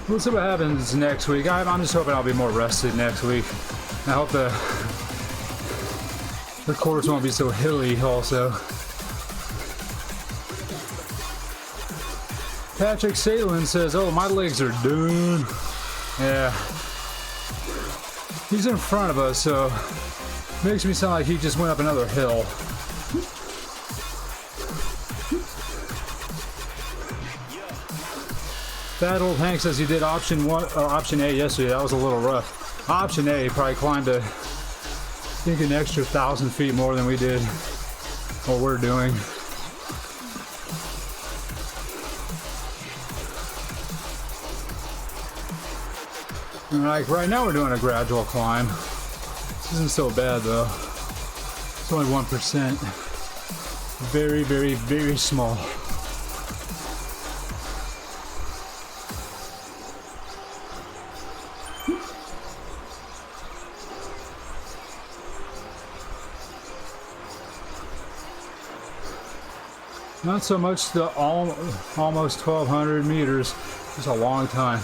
We'll see what happens next week. I'm just hoping I'll be more rested next week. I hope the course won't be so hilly also. Patrick Salin says, oh, my legs are done. Yeah. He's in front of us, so makes me sound like he just went up another hill. Fat old Hank says he did option A yesterday. That was a little rough. Option A probably climbed I think an extra 1,000 feet more than we did what we're doing. And like right now we're doing a gradual climb. This isn't so bad though. It's only 1%. Very, very, very small. Not so much the almost 1,200 meters. It's a long time.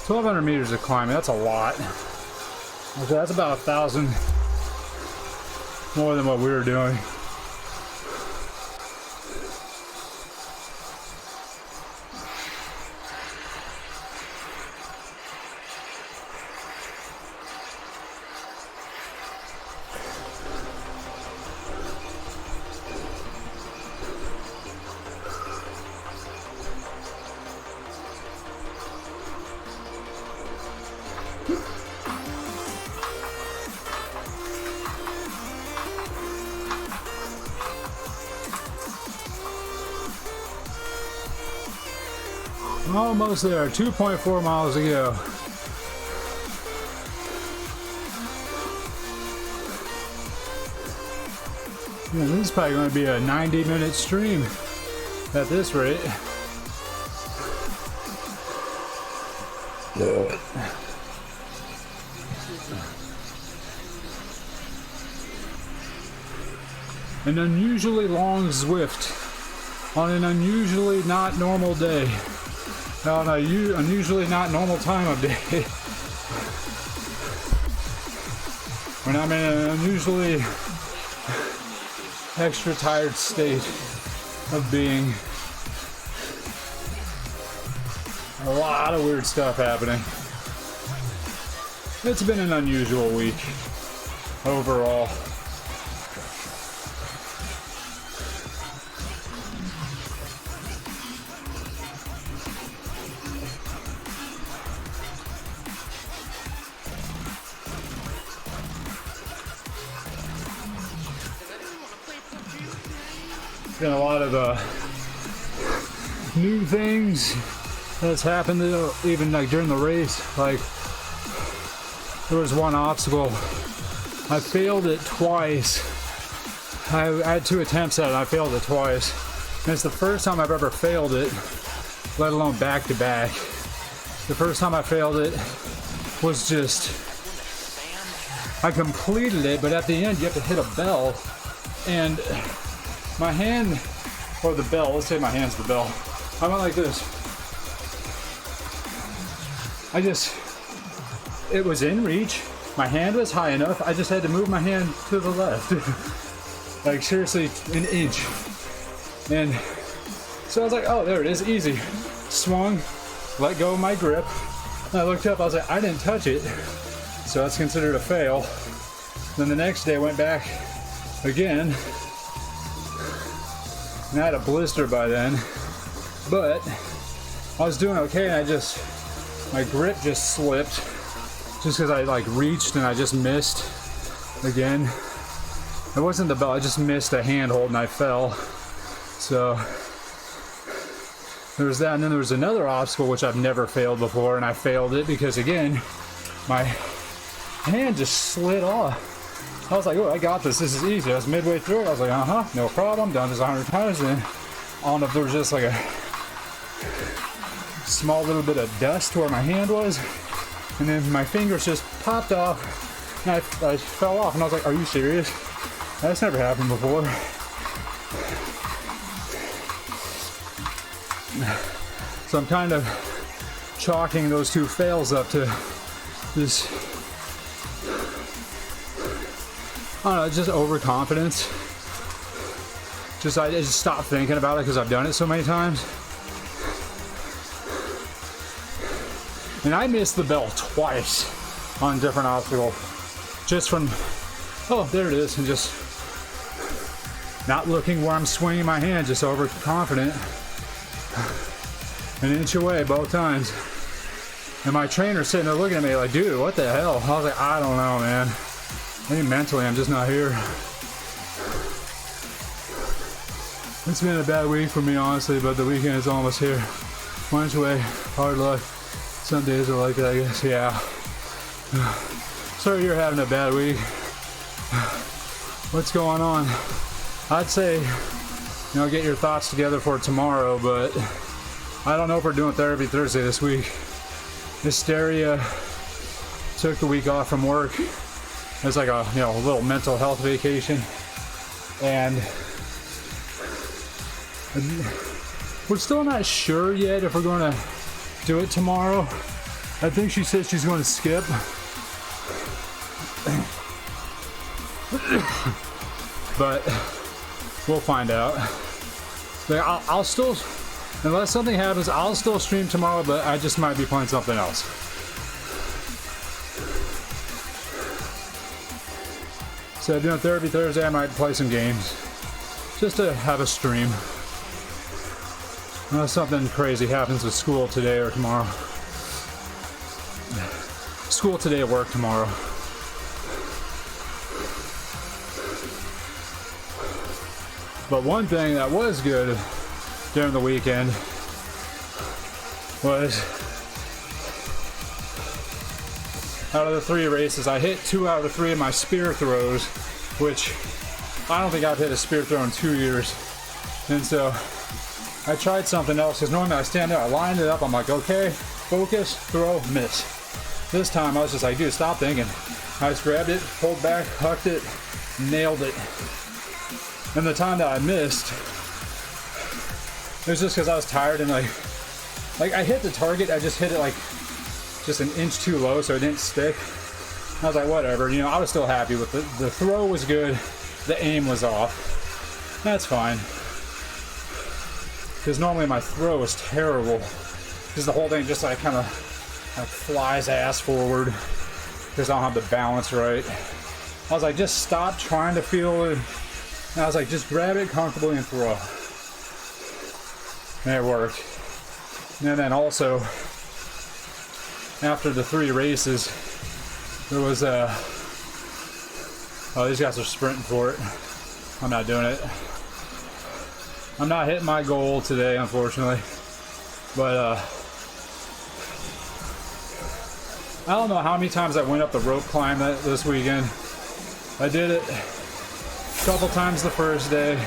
1,200 meters of climbing, that's a lot. Okay, that's about 1,000 more than what we were doing. Almost there, 2.4 miles to go. Yeah, this is probably going to be a 90-minute stream at this rate. An unusually long Zwift on an unusually not normal day. On a unusually not normal time of day. When I'm in an unusually extra tired state of being. A lot of weird stuff happening. It's been an unusual week overall. Been a lot of new things that's happened even like during the race. Like there was one obstacle I failed it twice. I had 2 attempts at it and I failed it twice, and it's the first time I've ever failed it, let alone back to back. The first time I failed it was just I completed it, but at the end you have to hit a bell, and my hand, or the bell, let's say my hand's the bell. I went like this. It was in reach. My hand was high enough. I just had to move my hand to the left. Like seriously, an inch. And so I was like, oh, there it is, easy. Swung, let go of my grip. And I looked up, I was like, I didn't touch it. So that's considered a fail. Then the next day I went back again. and I had a blister by then. But I was doing okay, and my grip just slipped, just because I like reached and I just missed again. It wasn't the belt, I just missed a handhold and I fell. So there was that, and then there was another obstacle which I've never failed before, and I failed it because again, my hand just slid off. I was like, oh, I got this. This is easy. I was midway through it. I was like, no problem. Done this 100 times. And I don't know if there was just like a small little bit of dust where my hand was, and then my fingers just popped off, and I fell off. And I was like, are you serious? That's never happened before. So I'm kind of chalking those two fails up to this, I don't know, just overconfidence. I just stopped thinking about it because I've done it so many times. And I missed the bell twice on different obstacles. Just from, oh, there it is, and just not looking where I'm swinging my hand, just overconfident. An inch away both times. And my trainer's sitting there looking at me like, dude, what the hell? I was like, I don't know, man. Maybe mentally I'm just not here. It's been a bad week for me, honestly, but the weekend is almost here. One inch away, hard luck. Some days are like that, I guess, yeah. Sorry you're having a bad week. What's going on? I'd say, get your thoughts together for tomorrow, but I don't know if we're doing therapy Thursday this week. Hysteria took the week off from work. It's like a little mental health vacation, and we're still not sure yet if we're going to do it tomorrow. I think she said she's going to skip. But we'll find out. Like, I'll still, unless something happens, I'll still stream tomorrow, but I just might be playing something else. So doing therapy Thursday, I might play some games just to have a stream. Unless something crazy happens with school today or tomorrow. School today, work tomorrow. But one thing that was good during the weekend was, out of the 3 races, I hit 2 out of 3 of my spear throws, which I don't think I've hit a spear throw in 2 years. And so I tried something else, because normally I stand there, I lined it up, I'm like, okay, focus, throw, miss. This time I was just like, dude, stop thinking. I just grabbed it, pulled back, hucked it, nailed it. And the time that I missed, it was just because I was tired, and like I hit the target, I just hit it like just an inch too low, so it didn't stick. I was like, whatever, I was still happy with it. The throw was good, the aim was off. That's fine. Because normally my throw is terrible. Because the whole thing just like kind of flies ass forward. Because I don't have the balance right. I was like, just stop trying to feel it. And I was like, just grab it comfortably and throw. And it worked. And then also, after the 3 races, there was oh, these guys are sprinting for it. I'm not doing it. I'm not hitting my goal today, unfortunately. But I don't know how many times I went up the rope climb this weekend. I did it a couple times the first day,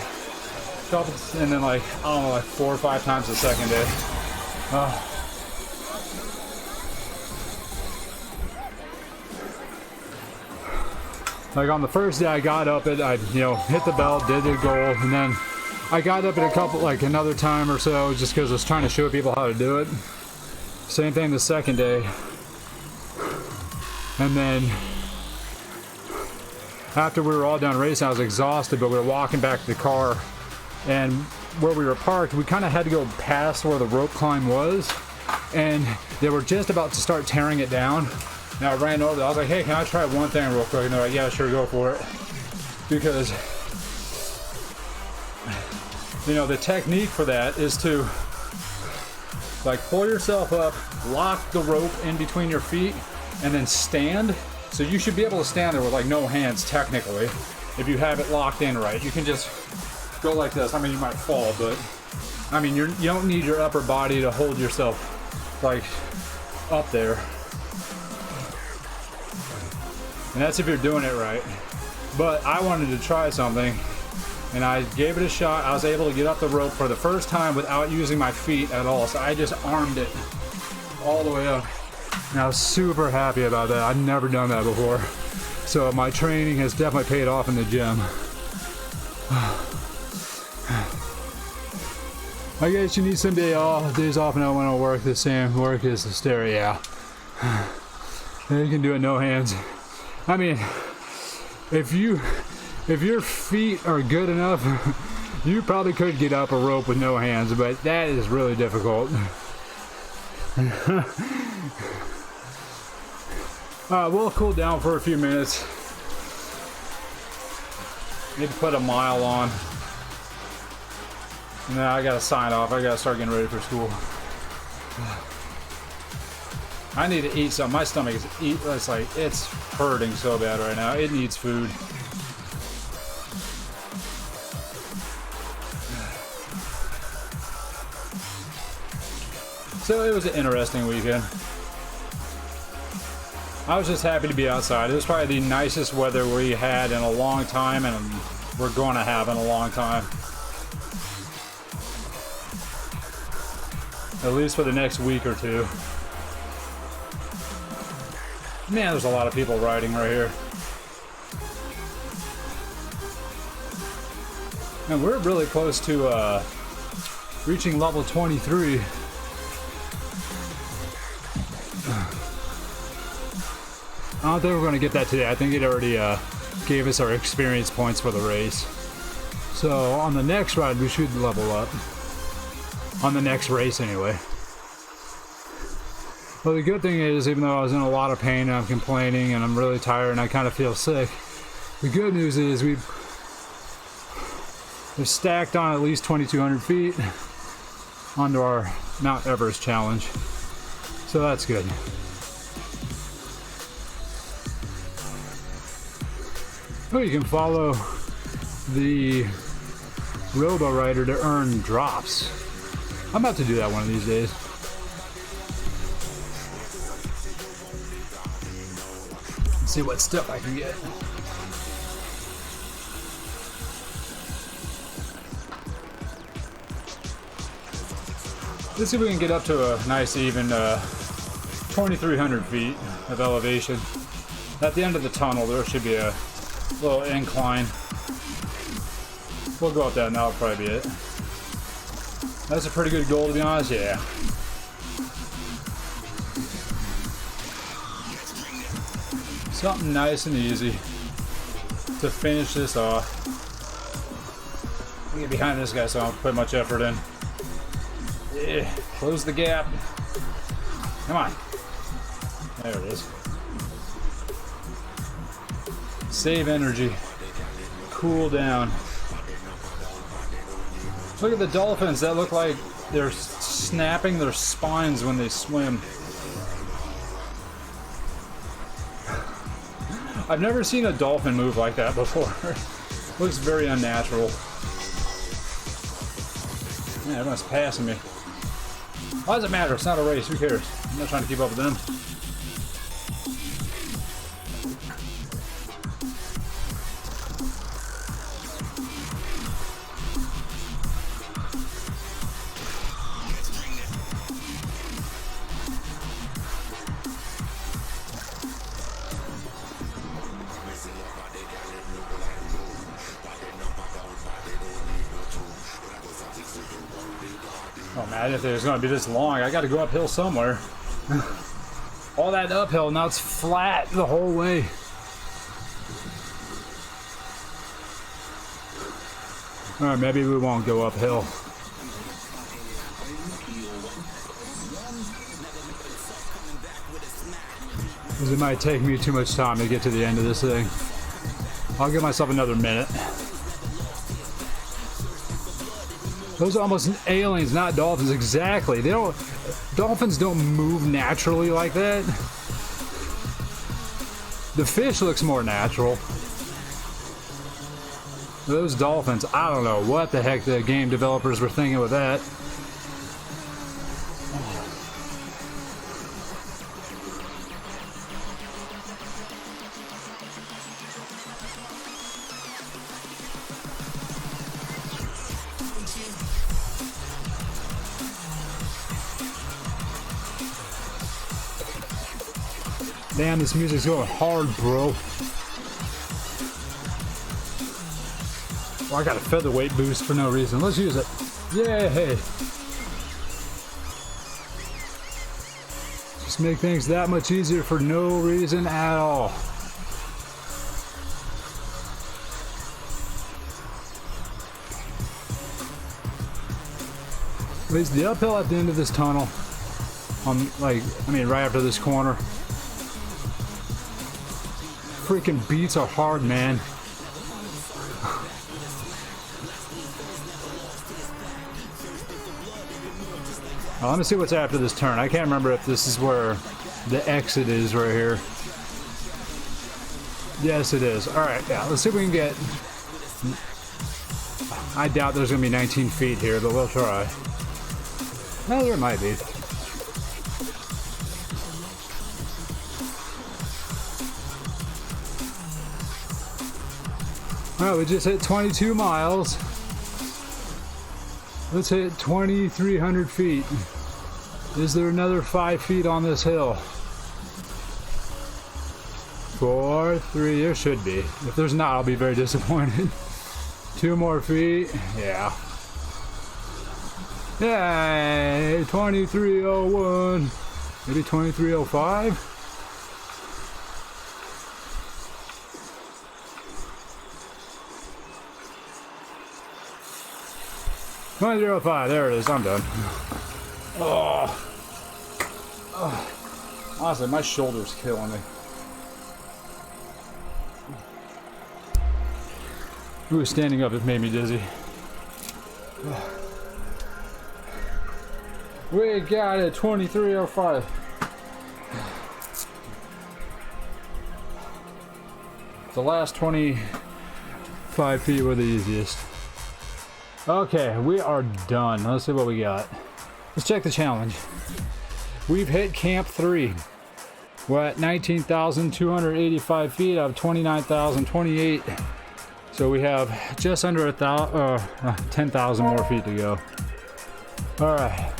and then like 4 or 5 times the second day. Like on the first day, I got up it, I hit the bell, did the goal, and then I got up at another time or so, just because I was trying to show people how to do it. Same thing the second day. And then after we were all done racing, I was exhausted, but we were walking back to the car, and where we were parked, we kind of had to go past where the rope climb was, and they were just about to start tearing it down. And I ran over there. I was like, hey, can I try one thing real quick? And they're like, yeah, sure, go for it. Because you know, the technique for that is to like pull yourself up, lock the rope in between your feet, and then stand. So you should be able to stand there with like no hands technically if you have it locked in right. You can just go like this. I mean, you might fall, but I mean, you don't need your upper body to hold yourself like up there. And that's if you're doing it right. But I wanted to try something, and I gave it a shot. I was able to get up the rope for the first time without using my feet at all. So I just armed it all the way up. And I was super happy about that. I'd never done that before. So my training has definitely paid off in the gym. I guess you need some days off and I want to work the same work as the stair, yeah. And you can do it no hands. I mean, if your feet are good enough, you probably could get up a rope with no hands, but that is really difficult. We'll cool down for a few minutes. Maybe put a mile on. And then I gotta sign off. I gotta start getting ready for school. I need to eat something. My stomach is it's hurting so bad right now. It needs food. So it was an interesting weekend. I was just happy to be outside. It was probably the nicest weather we had in a long time, and we're going to have in a long time. At least for the next week or two. Man, there's a lot of people riding right here. And we're really close to reaching level 23. I don't think we're going to get that today. I think it already gave us our experience points for the race. So on the next ride, we should level up. On the next race, anyway. Well, the good thing is, even though I was in a lot of pain and I'm complaining and I'm really tired and I kind of feel sick, the good news is we've stacked on at least 2,200 feet onto our Mount Everest challenge. So that's good. Oh, you can follow the Robo Rider to earn drops. I'm about to do that one of these days. Let's see what stuff I can get. Let's see if we can get up to a nice even 2,300 feet of elevation. At the end of the tunnel, there should be a little incline. We'll go up that and that'll probably be it. That's a pretty good goal, to be honest, yeah. Something nice and easy to finish this off. Let me get behind this guy so I don't put much effort in. Yeah, close the gap. Come on. There it is. Save energy. Cool down. Look at the dolphins that look like they're snapping their spines when they swim. I've never seen a dolphin move like that before. Looks very unnatural. Man, everyone's passing me. Why does it matter? It's not a race. Who cares? I'm not trying to keep up with them. Oh man, if it's going to be this long, I got to go uphill somewhere. All that uphill, now it's flat the whole way. Alright, maybe we won't go uphill. Because it might take me too much time to get to the end of this thing. I'll give myself another minute. Those are almost aliens, not dolphins. Exactly. They don't. Dolphins don't move naturally like that. The fish looks more natural. Those dolphins, I don't know what the heck the game developers were thinking with that. Damn, this music's going hard, bro. Well, I got a featherweight boost for no reason. Let's use it. Yay! Just make things that much easier for no reason at all. At least the uphill at the end of this tunnel, right after this corner. Freaking beats are hard, man. Let me see what's after this turn. I can't remember if this is where the exit is right here. Yes, it is. Alright, yeah, let's see if we can get... I doubt there's going to be 19 feet here, but we'll try. No, there might be. Alright, we just hit 22 miles. Let's hit 2,300 feet. Is there another 5 feet on this hill? 4, 3, there should be. If there's not, I'll be very disappointed. 2 more feet, yeah. Yay, 2301. Maybe 2305? 2005, there it is, I'm done. Oh. Honestly, my shoulder's killing me. Ooh, standing up, it made me dizzy. We got it, 2305. The last 25 feet were the easiest. Okay, we are done. Let's see what we got. Let's check the challenge. We've hit Camp 3. We're at 19,285 feet out of 29,028. So we have just under 10,000 more feet to go. Alright.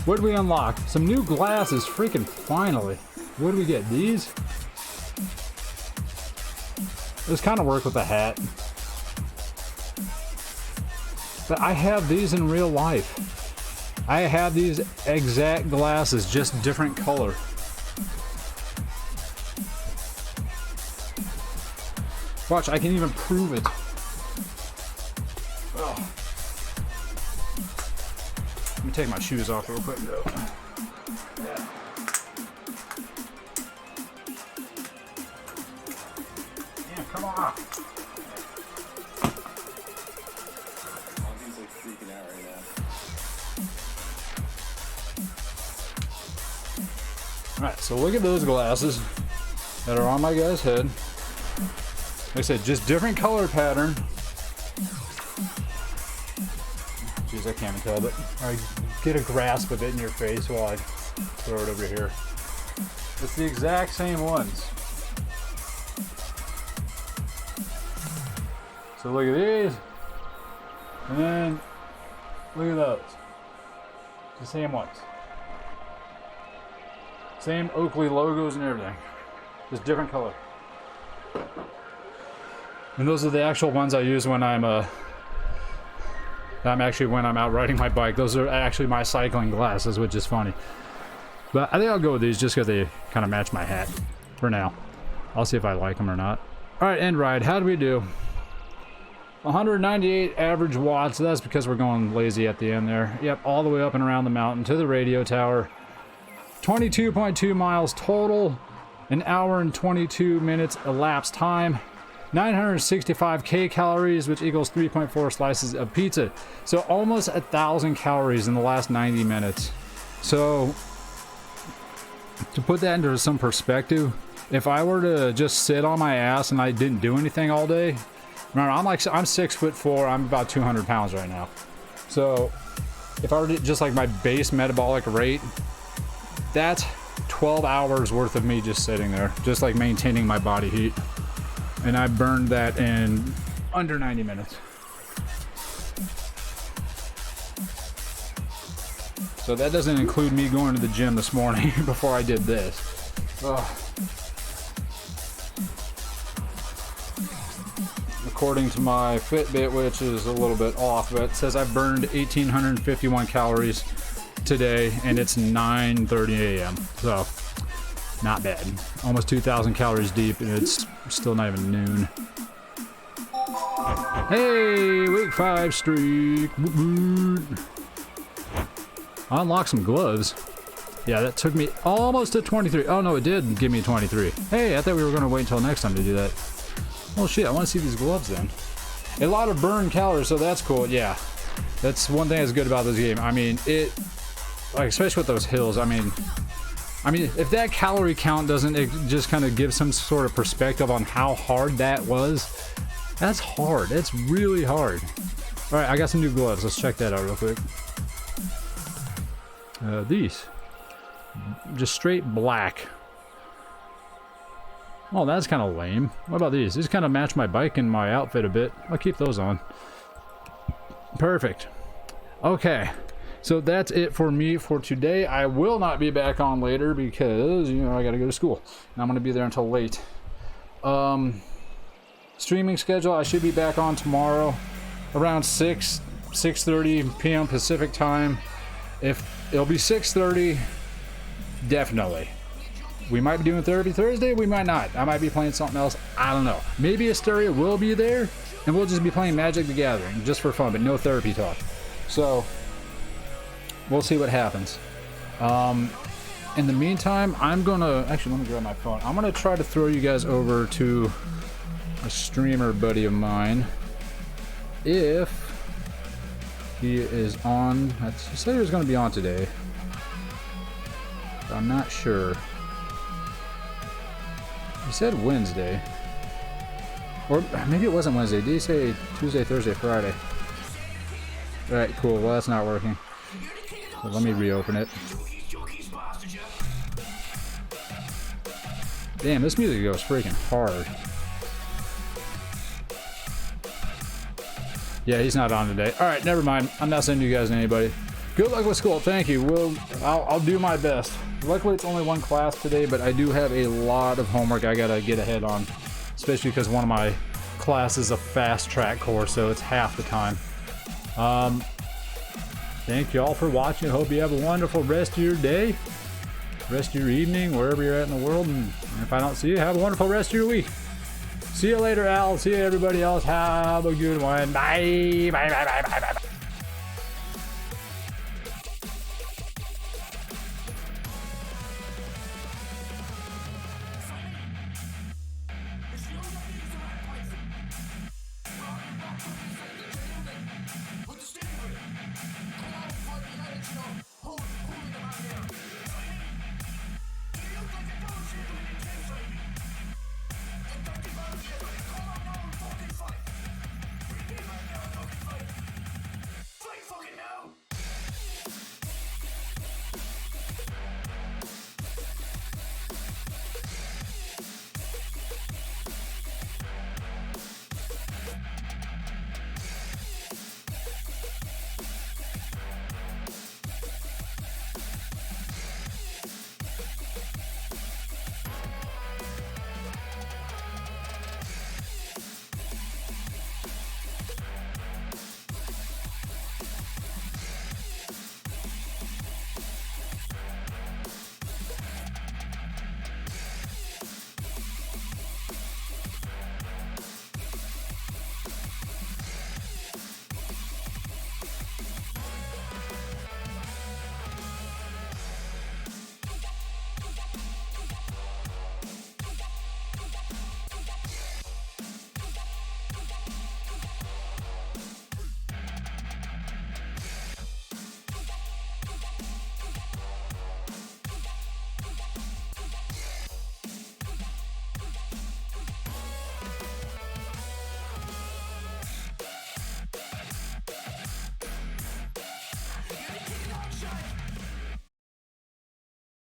What did we unlock? Some new glasses, freaking finally. What did we get? These? This kind of work with the hat. But I have these in real life. I have these exact glasses, just different color. Watch, I can even prove it. Oh. Let me take my shoes off real quick though. Yeah, come on. Alright, so look at those glasses that are on my guy's head. Like I said, just different color pattern. Jeez, I can't even tell, but I get a grasp of it in your face while I throw it over here. It's the exact same ones. So look at these, and then look at those. The same ones. Same Oakley logos and everything. Just different color. And those are the actual ones I use when I'm out riding my bike. Those are actually my cycling glasses, which is funny. But I think I'll go with these just because they kind of match my hat for now. I'll see if I like them or not. Alright, end ride. How do we do? 198 average watts. That's because we're going lazy at the end there. Yep, all the way up and around the mountain to the radio tower. 22.2 miles total. An hour and 22 minutes elapsed time. 965k calories, which equals 3.4 slices of pizza. So almost 1,000 calories in the last 90 minutes. So to put that into some perspective, if I were to just sit on my ass and I didn't do anything all day, remember, I'm 6'4", I'm about 200 pounds right now. So if I were to just like my base metabolic rate, that's 12 hours worth of me just sitting there, just like maintaining my body heat. And I burned that in under 90 minutes. So that doesn't include me going to the gym this morning before I did this. Ugh. According to my Fitbit, which is a little bit off, but it says I burned 1,851 calories today, and it's 9:30 a.m. So not bad. Almost 2,000 calories deep, and it's still not even noon. Hey, week 5 streak. I unlocked some gloves. Yeah, that took me almost to 23. Oh no, it did give me 23. Hey, I thought we were going to wait until next time to do that. Oh shit, I want to see these gloves then. A lot of burned calories, so that's cool. Yeah, that's one thing that's good about this game. I mean, it, like, especially with those hills. I mean, if that calorie count doesn't, it just kind of give some sort of perspective on how hard that was. That's hard. It's really hard. All right, I got some new gloves. Let's check that out real quick. These, just straight black. Oh, that's kind of lame. What about these? These kind of match my bike and my outfit a bit. I'll keep those on. Perfect. Okay, so that's it for me for today. I will not be back on later because, you know, I got to go to school. And I'm going to be there until late. Streaming schedule, I should be back on tomorrow around 6:30 p.m. Pacific time. If it'll be 6:30, definitely. We might be doing Therapy Thursday, we might not. I might be playing something else, I don't know. Maybe Asteria will be there, and we'll just be playing Magic the Gathering, just for fun, but no therapy talk. So, we'll see what happens. In the meantime, I'm gonna, actually let me grab my phone. I'm gonna try to throw you guys over to a streamer buddy of mine. If he is on, he said he was gonna be on today. But I'm not sure. He said Wednesday. Or maybe it wasn't Wednesday. Did he say Tuesday, Thursday, Friday? Alright, cool. Well, that's not working. So let me reopen it. Damn, this music goes freaking hard. Yeah, he's not on today. Alright, never mind. I'm not sending you guys to anybody. Good luck with school. Thank you. I'll do my best. Luckily, it's only one class today, but I do have a lot of homework I gotta get ahead on. Especially because one of my classes is a fast track course, so it's half the time. Thank you all for watching. Hope you have a wonderful rest of your day, rest of your evening, wherever you're at in the world. And if I don't see you, have a wonderful rest of your week. See you later, Al. See you, everybody else. Have a good one. Bye. Bye, bye, bye, bye, bye.